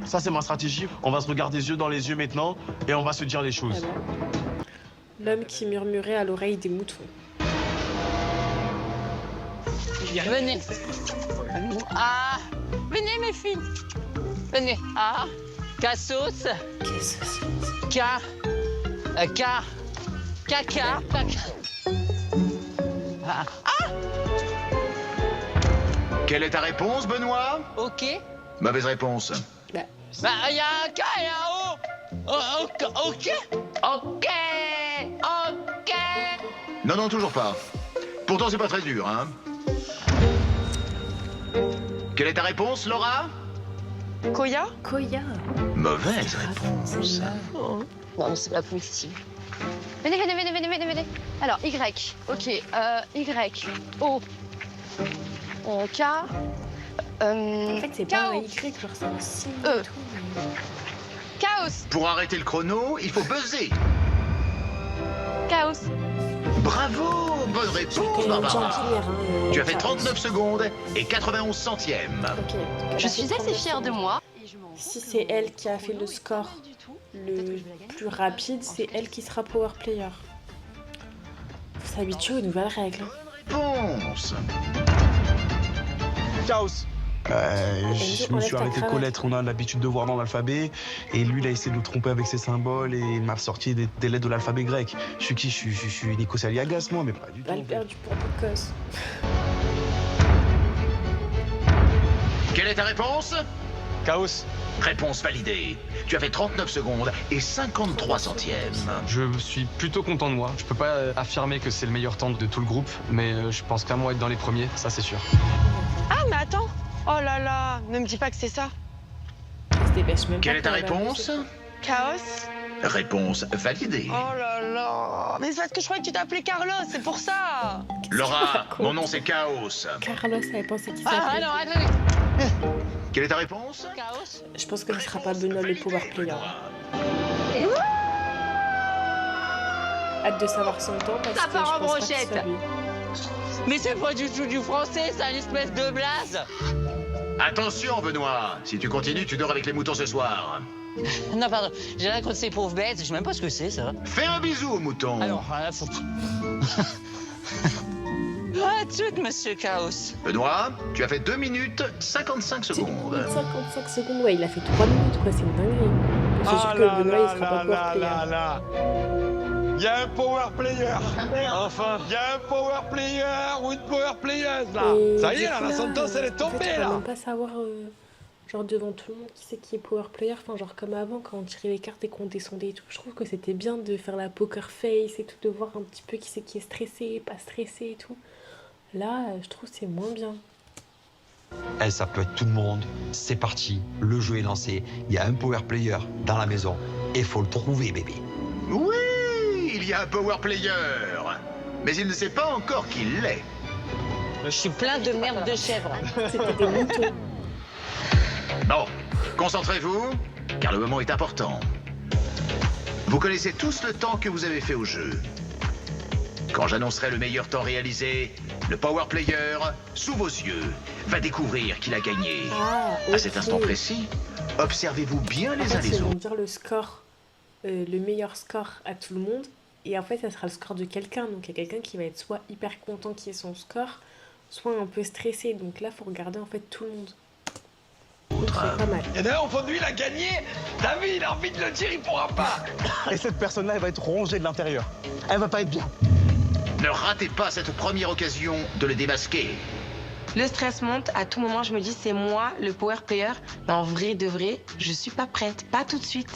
Ça, c'est ma stratégie. On va se regarder les yeux dans les yeux maintenant et on va se dire les choses. Ah bon. L'homme qui murmurait à l'oreille des moutons. Venez. Ah, venez mes filles. Venez. Ah, Cassos. Qu'est-ce que c'est? K. K. Caca. Ah. Quelle est ta réponse, Benoît? Ok. Mauvaise réponse. Bah, il y a un K et un O. Oh, ok. Ok. Ok. Ok. Non, non, toujours pas. Pourtant, c'est pas très dur, hein. Quelle est ta réponse, Laura? Koya. Koya. Mauvaise réponse. Non, c'est pas possible. Venez. Alors, Y. Ok. Y. O. K. En fait, c'est pas un Chaos. Y, genre c'est un signe E. et tout. mais- Chaos. Pour arrêter le chrono, il faut buzzer. Chaos. Bravo! Bonne réponse, J'ai Barbara. champignard, hein, Tu as fait chaos. 39 secondes et 91 centièmes. Ok, donc elle Je a suis fait assez 39 fière de secondes. moi. Si c'est elle qui a fait le score le plus rapide, c'est elle qui sera power player. Faut s'habituer aux nouvelles règles. Réponse. Chaos. Je me enlève suis ta arrêté de cravate. connaître, on a l'habitude de voir dans l'alphabet, et lui il a essayé de nous tromper avec ses symboles et il m'a sorti des lettres de l'alphabet grec. Je suis qui? Je suis Nico Saliagas, moi, mais pas du tout. Balle perdue pour Bocos. Quelle est ta réponse? Chaos. Réponse validée. Tu as fait 39 secondes et 53 centièmes. Je suis plutôt content de moi. Je peux pas affirmer que c'est le meilleur temps de tout le groupe, mais je pense clairement être dans les premiers, ça c'est sûr. Ah, mais attends. Oh là là, ne me dis pas que c'est ça. Elle se dépêche même Quelle pas est ta pour la réponse? balancer. Chaos. Réponse validée. Oh là là. Mais c'est parce que je croyais que tu t'appelais Carlos, c'est pour ça. Laura, mon nom c'est Chaos. Carlos avait pensé qu'il Ah, s'appelait. non, attendez. Quelle est ta réponse? Chaos. Je pense que ce sera pas Benoît le power player. Ah, hâte de savoir son temps parce Ça que part je en pense pas que ce brochette. soit lui. Mais c'est pas du tout du français, c'est une espèce de blaze. Attention, Benoît. Si tu continues, tu dors avec les moutons ce soir. Non, pardon, j'ai rien contre ces pauvres bêtes, je sais même pas ce que c'est, ça. Fais un bisou aux moutons. Alors, rien à foutre. À tout, monsieur Chaos. Benoît, tu as fait 2 minutes 55 secondes. 55 secondes, ouais, il a fait 3 minutes, quoi, c'est une dinguerie. Je suis sûre que Benoît, il sera pas power player. Il y a un power player. Enfin, il y a un power player ou une power playeuse, là. Et Ça y du est, là, coup, la sentence, elle est en fait, tombée, on va là. même pas savoir, genre, devant tout le monde, qui c'est qui est power player. Enfin, genre, comme avant, quand on tirait les cartes et qu'on descendait et tout. Je trouve que c'était bien de faire la poker face et tout, de voir un petit peu qui c'est qui est stressé, pas stressé et tout. Là, je trouve que c'est moins bien. Ça peut être tout le monde. C'est parti. Le jeu est lancé. Il y a un power player dans la maison. Et faut le trouver, bébé. Oui, il y a un power player. Mais il ne sait pas encore qui l'est. Je suis plein de merde de chèvre. C'était des moutons. Bon, concentrez-vous, car le moment est important. Vous connaissez tous le temps que vous avez fait au jeu. Quand j'annoncerai le meilleur temps réalisé, le power player, sous vos yeux, va découvrir qu'il a gagné. Ah, À cet instant précis, observez-vous bien les uns Ils les vont autres. dire le score, le meilleur score à tout le monde. Et en fait, ça sera le score de quelqu'un. Donc, il y a quelqu'un qui va être soit hyper content qu'il ait son score, soit un peu stressé. Donc là, il faut regarder en fait tout le monde. Donc, c'est pas mal. Et d'ailleurs, au fond de lui, il a gagné. David, il a envie de le dire, il pourra pas. Et cette personne-là, elle va être rongée de l'intérieur. Elle va pas être bien. Ne ratez pas cette première occasion de le démasquer. Le stress monte, à tout moment je me dis c'est moi le power player. Mais en vrai de vrai, je suis pas prête, pas tout de suite.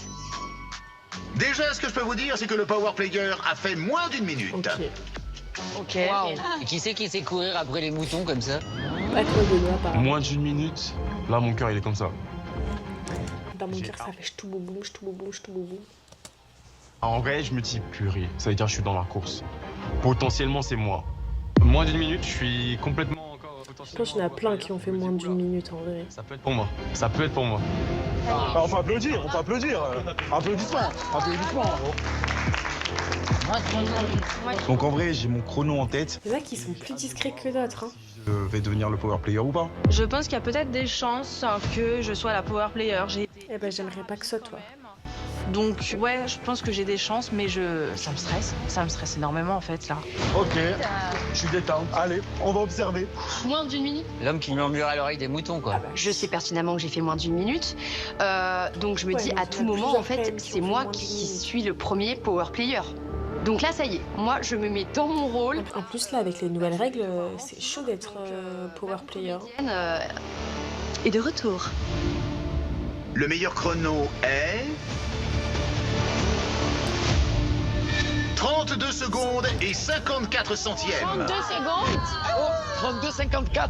Déjà, ce que je peux vous dire, c'est que le power player a fait moins d'1 minute. Ok. Waouh. Et qui c'est qui sait courir après les moutons comme ça? Pas toi, Benoît, apparemment. Moins d'1 minute, là, mon cœur, il est comme ça. Dans mon cœur, ça fait ch'touboubou, ch'touboubou, ch'touboubou. En vrai, je me dis purée, ça veut dire que je suis dans la course. Potentiellement, c'est moi. Moins d'1 minute, je suis complètement encore Je pense qu'il y en a plein qui ont fait moins d'1 minute en vrai. Ça peut être pour moi. Ça peut être pour moi. On peut applaudir, on peut applaudir. Applaudissements, applaudissements. Donc en vrai, j'ai mon chrono en tête. Il y en a qui sont plus discrets que d'autres. Hein. Je vais devenir le power player ou pas? Je pense qu'il y a peut-être des chances que je sois la power player. Eh ben, j'aimerais pas que ce soit toi. Donc ouais, je pense que j'ai des chances, mais ça me stresse énormément en fait là. Ok, je suis détente. Allez, on va observer. Moins d'une minute. L'homme qui murmure à l'oreille des moutons, quoi. Je sais pertinemment que j'ai fait moins d'une minute. Donc je me Ouais, dis mais à il y tout en a moment, plusieurs en fait, quand même qui c'est ont fait moi moins qui d'une minute. suis le premier power player. Donc là, ça y est, moi, je me mets dans mon rôle. En plus, là, avec les nouvelles règles, c'est chaud d'être power player. Et de retour. Le meilleur chrono est... 32 secondes et 54 centièmes. 32 secondes. 32,54.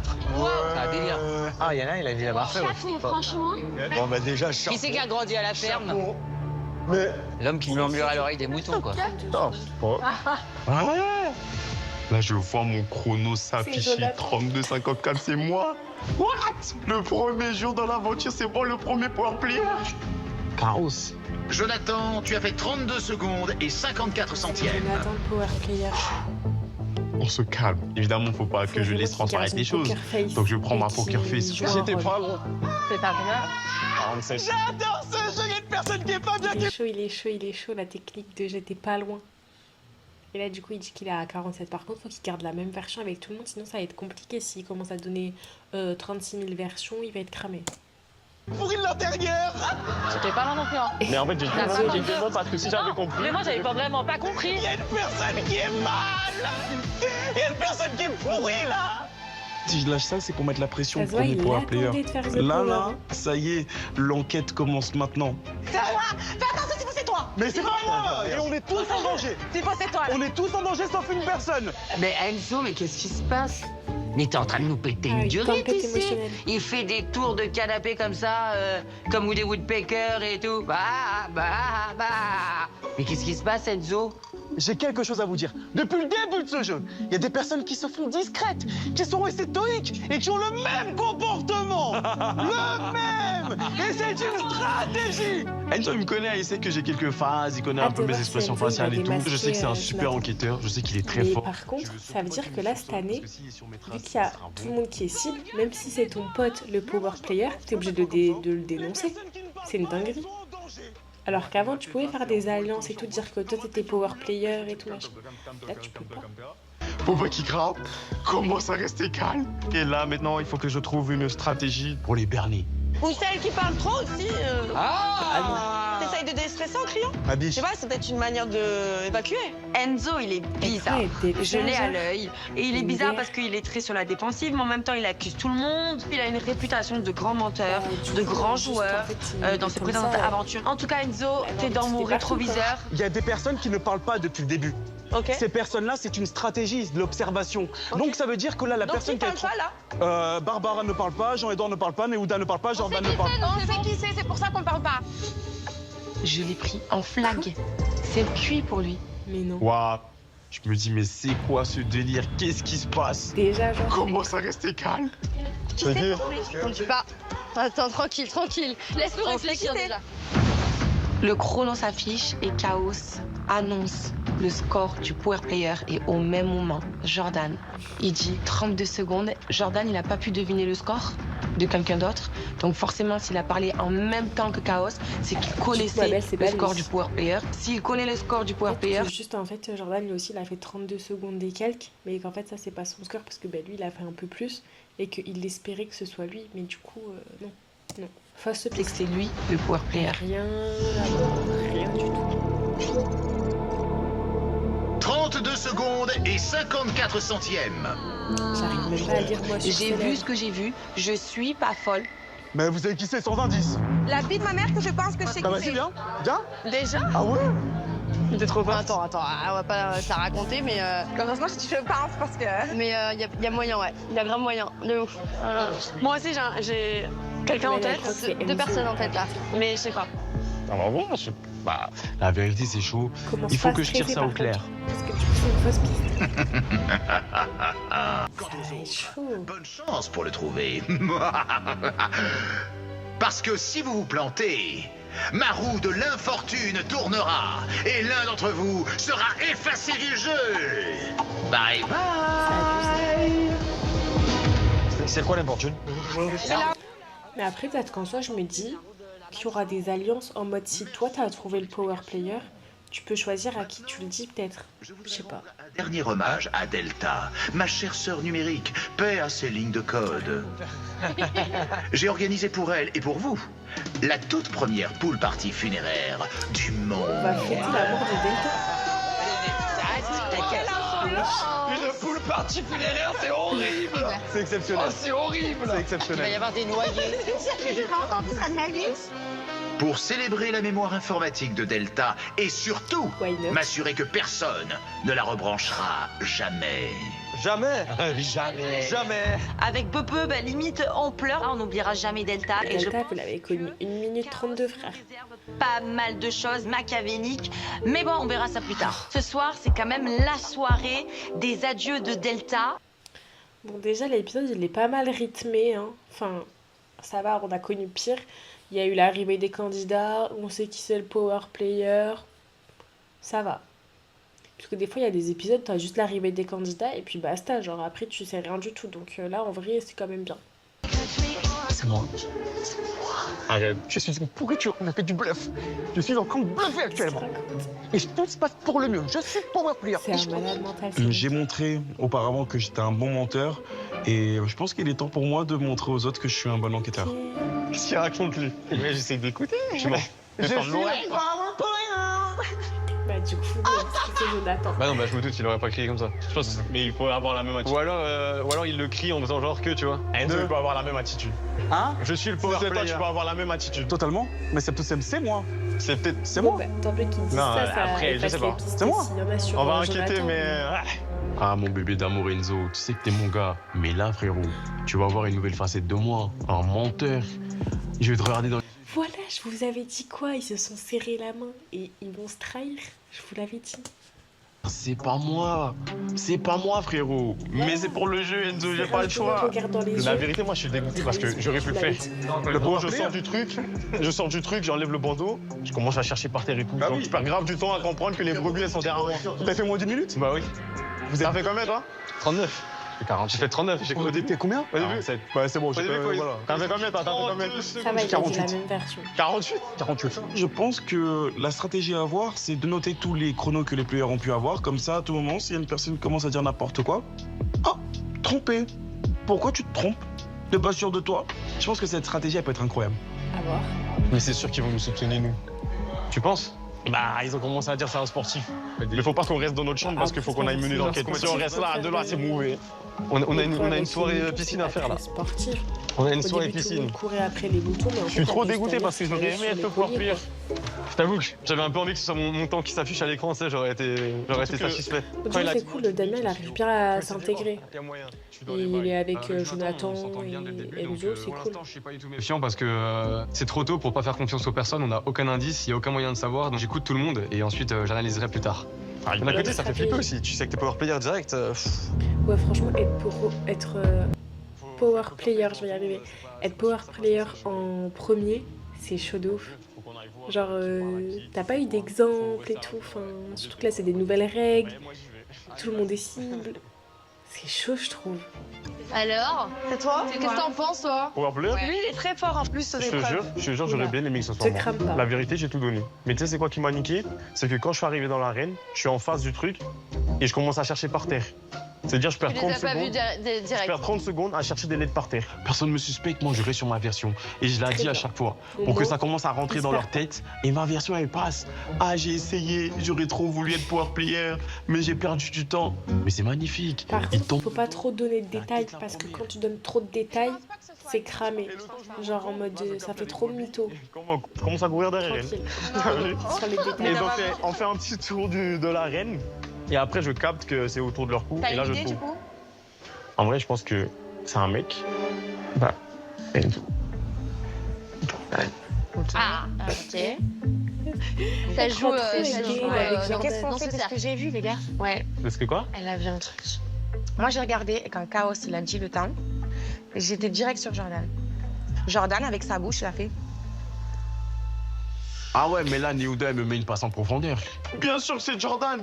C'est un délire. Ah, il y en a, il a vu la marche. Franchement. Bon, bah déjà, Qui c'est qui a grandi à la ferme? Mais... L'homme qui murmure à l'oreille des moutons, quoi. Oh, oh. Ouais. Là, je vois mon chrono s'afficher. Jonathan. 32,54, c'est moi. What? Le premier jour dans l'aventure, c'est moi le premier power player. Chaos. Jonathan, tu as fait 32 secondes et 54 centièmes. Jonathan, power player. On se calme. Évidemment, faut pas que je laisse transparaître les choses. Donc, je prends ma poker face. J'étais pas gros. C'est pas grave. J'adore ce jeu, il y a une personne qui est pas bien. Il est chaud, la technique de j'étais pas loin. Et là, du coup, il dit qu'il est à 47. Par contre, faut qu'il garde la même version avec tout le monde, sinon ça va être compliqué. S'il commence à donner 36 000 versions, il va être cramé. Pourri de l'intérieur. J'étais pas là non plus. Hein. Mais en fait, j'ai dit non parce que si j'avais compris... Mais moi, j'avais pas vraiment pas compris. Il y a une personne qui est mal. Il y a une personne qui est pourrie, là. Si je lâche ça, c'est pour mettre la pression au Ça se voit, premier il power player. attendait de faire The Là, Power, là, hein. ça y est, l'enquête commence maintenant. C'est moi. Fais attention, c'est toi. Mais c'est pas moi. Et on est tous en danger. C'est pas c'est toi. On est tous en danger sauf une personne. Mais Enzo, mais qu'est-ce qui se passe? Mais t'es en train de nous péter Ah, une une durite tempête ici. émotionnelle. Il fait des tours de canapé comme ça, comme Woody Woodpecker et tout. Bah. Mais qu'est-ce qui se passe, Enzo? J'ai quelque chose à vous dire. Depuis le début de ce jeu, il y a des personnes qui se font discrètes, qui sont restées stoïques et qui ont le même comportement. Le même. même. Et c'est une stratégie. Enzo, il me connaît, il sait que j'ai quelques phases, il connaît un peu mes expressions faciales et tout. Je sais que c'est un super enquêteur, je sais qu'il est très Mais fort. par contre, ça veut dire que là, cette année, vu qu'il y a tout le monde qui est cible, même si c'est ton pote, le power player, t'es obligé de le dénoncer. C'est une dinguerie. Alors qu'avant, tu pouvais faire des alliances et tout, dire que toi, t'étais power player et tout, machin. Là, tu peux pas. Faut pas qu'il grappe, commence à rester calme. Et là, maintenant, il faut que je trouve une stratégie pour les berner. Ou celle qui parle trop aussi. Ah T'essayes de déstresser en criant? Ma Je biche. sais pas, c'est peut-être une manière d'évacuer. Enzo, il est bizarre. Je l'ai à l'œil. Et il est bizarre parce qu'il est très sur la défensive, mais en même temps, il accuse tout le monde. Il a une réputation de grand menteur, de grand joueur dans ses précédentes aventures. En tout cas, Enzo, t'es dans mon rétroviseur. Il y a des personnes qui ne parlent pas depuis le début. Ces personnes-là, c'est une stratégie, de l'observation. Donc ça veut dire que là, la personne qui parle pas, là? Barbara ne parle pas, Jean-Edouard ne parle pas, Néouda ne parle pas, Jordan ne parle pas. On sait qui c'est pour ça qu'on parle pas. Je l'ai pris en flag. C'est cuit pour lui. Mais non. Waouh. Je me dis, mais c'est quoi ce délire? Qu'est-ce qui se passe? Déjà, genre. Commence à rester calme. On ne dit pas. Attends, tranquille. Laisse-nous réfléchir déjà. Le chrono s'affiche et Chaos annonce le score du power player. Et au même moment, Jordan, il dit 32 secondes. Jordan, il n'a pas pu deviner le score de quelqu'un d'autre. Donc forcément, s'il a parlé en même temps que Chaos, c'est qu'il connaissait le score du power player. S'il connaît le score du power player... Juste en fait, Jordan lui aussi, il a fait 32 secondes et quelques, mais qu'en fait ça c'est pas son score parce que lui il a fait un peu plus et qu'il espérait que ce soit lui, mais du coup non. C'est que c'est lui le power player. Rien du tout. 32 secondes et 54 centièmes. J'arrive même pas à lire moi. J'ai vu ce que j'ai vu, je suis pas folle. Mais vous savez qui c'est, sans indice? La fille de ma mère que je pense que c'est Ah, vas-y, viens. Viens. Déjà? Ah ouais? T'es trop fort. Attends, on va pas ça raconter, mais. Heureusement, je pense parce que. Mais il y a moyen, ouais. Il y a grave moyen. De ouf. Moi aussi, j'ai quelqu'un en tête. Deux personnes en tête là. Mais je sais pas. Ah bah bon, bah, la vérité, c'est chaud. Il faut que je tire ça au clair. Parce que du coup, c'est une fausse piste. Bonne chance pour le trouver. Parce que si vous vous plantez, ma roue de l'infortune tournera et l'un d'entre vous sera effacé du jeu. Bye bye. C'est quoi l'infortune? Mais après, peut-être qu'en soi, je me dis qu'il y aura des alliances en mode si toi t'as trouvé le power player, tu peux choisir à qui tu le dis peut-être. Je sais pas. Dernier hommage à Delta, ma chère sœur numérique, paix à ses lignes de code. J'ai organisé pour elle et pour vous la toute première pool party funéraire du monde. On va fêter la mort de Delta. Une poule partie funéraire, c'est horrible. C'est exceptionnel. Oh, c'est horrible. C'est exceptionnel. Il va y avoir des noyés. Pour célébrer la mémoire informatique de Delta et surtout m'assurer que personne ne la rebranchera jamais. Jamais. Jamais. Avec Peu, limite, on pleure. On n'oubliera jamais Delta. Et Delta, vous l'avez connu 1 minute 32, frère. Pas mal de choses machiavéliques. Mais bon, on verra ça plus tard. Ce soir, c'est quand même la soirée des adieux de Delta. Bon, déjà, l'épisode, il est pas mal rythmé. Hein. Enfin, ça va, on a connu pire. Il y a eu l'arrivée des candidats, on sait qui c'est le power player. Ça va. Parce que des fois, il y a des épisodes, t'as juste l'arrivée des candidats et puis basta. Genre, après, tu sais rien du tout. Donc là, en vrai, c'est quand même bien. C'est moi. Arrête. Je suis une pourriture, on a fait du bluff. Je suis en train de bluffer actuellement. Et tout se passe pour le mieux. Je suis power player. C'est un malade mental. J'ai montré auparavant que j'étais un bon menteur. Et je pense qu'il est temps pour moi de montrer aux autres que je suis un bon enquêteur. Qu'est-ce qu'il raconte, lui? Mais j'essaie d'écouter. Je suis Bah, du coup, c'est Jonathan. Bah non, bah je me doute, il aurait pas crié comme ça. Je pense, mais il faut avoir la même attitude. Ou alors il le crie en faisant genre que, tu vois. Enzo, il peut avoir la même attitude. Hein? Je suis le power player. Tu peux avoir la même attitude. Totalement. Mais c'est moi. C'est peut-être. C'est moi. Bah, tant pis qu'ils disent Non, ça après, je sais pas. C'est moi. On va enquêter, mais. Ah, mon bébé d'amour Enzo, tu sais que t'es mon gars. Mais là, frérot, tu vas voir une nouvelle facette de moi. Un menteur. Je vais te regarder dans les... Voilà, je vous avais dit quoi? Ils se sont serrés la main et ils vont se trahir. Je vous l'avais dit. C'est pas moi. C'est pas moi, frérot. Mais c'est pour le jeu, Enzo, j'ai pas le choix. Regarde dans les yeux. La vérité, moi, je suis dégoûté parce que j'aurais pu le faire. Le bon, je sors du truc, j'enlève le bandeau, je commence à chercher par terre et tout. Donc, je perds grave du temps à comprendre que les brebis, elles sont derrière moi. T'as fait moins 10 minutes? Bah oui. Vous avez fait combien, toi? 39. J'ai fait 39. J'ai Au début, t'es combien? Au début, Ouais, c'est bon, j'ai fait, voilà. voilà. T'as fait combien, toi? T'as fait combien? Ça va, il a dit la même version. 48. Je pense que la stratégie à avoir, c'est de noter tous les chronos que les players ont pu avoir. Comme ça, à tout moment, s'il y a une personne qui commence à dire n'importe quoi, ah, trompé. Pourquoi tu te trompes? T'es pas sûr de toi? Je pense que cette stratégie, elle peut être incroyable. À voir. Mais c'est sûr qu'ils vont nous soupçonner, nous. Tu penses? Bah, ils ont commencé à dire c'est un sportif. Mais faut pas qu'on reste dans notre chambre parce qu'il faut qu'on aille mener l'enquête. Si on reste là, de là, c'est mauvais. On a une soirée piscine à faire, là. Sportif. On a une Au soirée début, tout le piscine. monde courait après les moutons, mais en Je fait, suis trop t'as dégoûté juste à parce que j'aurais aimé être sur au pouvoir les player. colliers, Je t'avoue que j'avais un peu envie que ce soit mon temps qui s'affiche à l'écran, ça, j'aurais été satisfait. quoi. C'est cool, Damien, il arrive bien à s'intégrer. Il est avec Jonathan et Enzo, c'est cool. Je suis pas du tout méfiant parce que c'est trop tôt pour pas faire confiance aux personnes, on n'a aucun indice, il n'y a aucun moyen de savoir, donc j'écoute tout le monde et ensuite j'analyserai plus tard. D'un côté, ça fait flipper aussi, tu sais que t'es power player direct. Ouais, franchement, être power player, je vais y arriver. Être power player en premier, c'est chaud de ouf. Genre, t'as pas eu d'exemple et tout, enfin, surtout que là, c'est des nouvelles règles, tout le monde est cible. C'est chaud, je trouve. Alors? C'est toi? Qu'est-ce que t'en penses, toi? Power player? Lui, il est très fort en plus sur Je les preuves. te jure, j'aurais bien aimé que ce soit Te moi. crame pas. La vérité, j'ai tout donné. Mais tu sais, c'est quoi qui m'a niqué? C'est que quand je suis arrivé dans l'arène, je suis en face du truc et je commence à chercher par terre. C'est-à-dire, je perds Tu 30 les as pas vus secondes. Je direct. perds 30 secondes à chercher des lettres par terre. Personne ne me suspecte, moi je reste sur ma version. Et je la Très dis à bien. chaque fois. Au Pour que moins, ça commence à rentrer dans leur tête. Et ma version elle passe. Ah, j'ai essayé, j'aurais trop voulu être power player, mais j'ai perdu du temps. Mais c'est magnifique. Par Ils contre, tombent. faut pas trop donner de détails, parce que quand tu donnes trop de détails, c'est cramé. Genre en mode, ça fait trop mytho. On commence à courir derrière elle. Tranquille. Sur les Et détails. donc on fait un petit tour de l'arène. Et après je capte que c'est autour de leur cou. T'as Et là une je idée, du trouve. coup? En vrai, je pense que c'est un mec. Bah, Enzo. Ah, ok. Ça joue, Très ça très joue gay, avec Mais Jordan. qu'est-ce qu'on dans fait ce de ce cercle. que j'ai vu, les gars? Ouais, Parce que quoi? elle a vu un truc. Moi, j'ai regardé et quand Chaos, il a dit le temps, j'étais direct sur Jordan. Jordan, avec sa bouche, il a fait. Ah ouais, mais là, Néouda, elle me met une passe en profondeur. Bien sûr, c'est Jordan.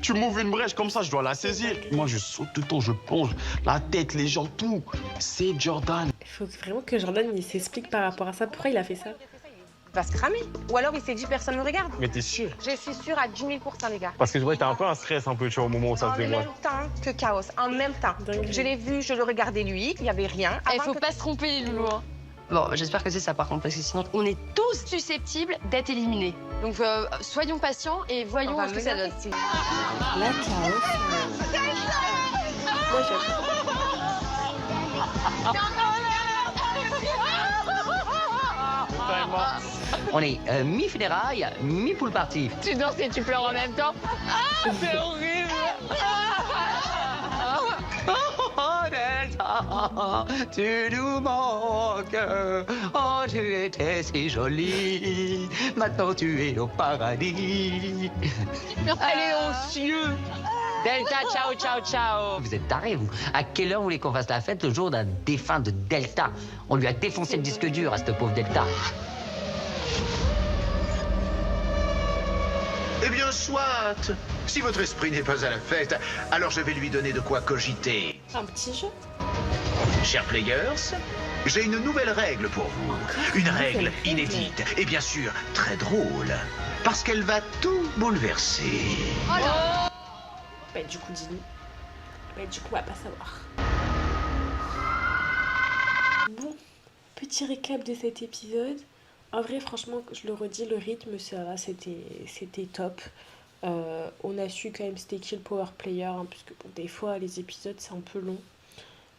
Tu m'ouvres une brèche comme ça, je dois la saisir. Moi, je saute tout le temps, je plonge. La tête, les jambes, tout. C'est Jordan. Il faut vraiment que Jordan il s'explique par rapport à ça. Pourquoi il a fait ça? Il va se cramer. Ou alors il s'est dit personne ne me regarde. Mais t'es sûr? Je suis sûre à 10 000 %, les gars. Parce que je vois que t'as un peu un stress un peu, tu vois, au moment où ça En se même dévoile. temps que Chaos, en même temps. Dingue. Je l'ai vu, je le regardais lui, il n'y avait rien. Il Avant faut que- pas se tromper, les loulous. hein. Bon, j'espère que c'est ça par contre, parce que sinon on est tous susceptibles d'être éliminés. Donc soyons patients et On voyons va ce que ça donne. menacer. Là, Chaos. Moi, j'avoue. On est mi-fédérail, mi-pool party. Tu danses et tu pleures en même temps. Ah, c'est horrible. Oh, Delta, tu nous manques. Oh, tu étais si jolie. Maintenant, tu es au paradis. Allez aux cieux. Delta, ciao, ciao, ciao. Vous êtes tarés, vous. À quelle heure vous voulez qu'on fasse la fête le jour d'un défunt de Delta? On lui a défoncé le disque dur à cette pauvre Delta. Eh bien, soit. Si votre esprit n'est pas à la fête, alors je vais lui donner de quoi cogiter. Un petit jeu. Chers players, j'ai une nouvelle règle pour vous. Une règle inédite et bien sûr très drôle. Parce qu'elle va tout bouleverser. Bah, du coup, dis-nous. Bah, du coup, on va pas savoir. Bon, petit récap de cet épisode. En vrai, franchement, je le redis, le rythme, ça va, c'était top. On a su quand même c'était qui le power player, hein, parce que bon, des fois, les épisodes, c'est un peu long.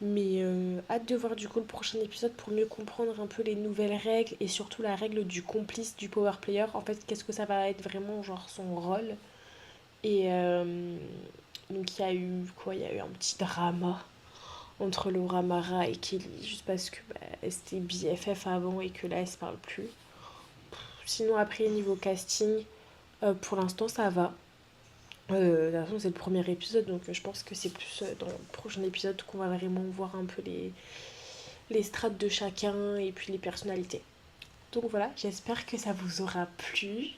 Mais hâte de voir du coup le prochain épisode pour mieux comprendre un peu les nouvelles règles et surtout la règle du complice du power player. En fait, qu'est-ce que ça va être vraiment, genre son rôle. Et donc il y a eu quoi? Il y a eu un petit drama entre Laura Mara et Kelly, juste parce que c'était BFF avant et que là, elles se parlent plus. Sinon, après, niveau casting, pour l'instant, ça va. De toute façon, c'est le premier épisode, donc je pense que c'est plus dans le prochain épisode qu'on va vraiment voir un peu les strates de chacun et puis les personnalités. Donc voilà, j'espère que ça vous aura plu.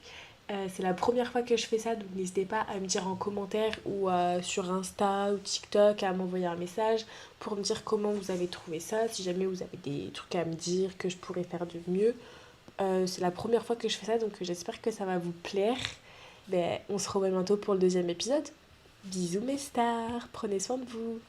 C'est la première fois que je fais ça, donc n'hésitez pas à me dire en commentaire ou sur Insta ou TikTok, à m'envoyer un message pour me dire comment vous avez trouvé ça, si jamais vous avez des trucs à me dire que je pourrais faire de mieux. C'est la première fois que je fais ça, donc j'espère que ça va vous plaire. On se revoit bientôt pour le 2e épisode. Bisous mes stars, prenez soin de vous.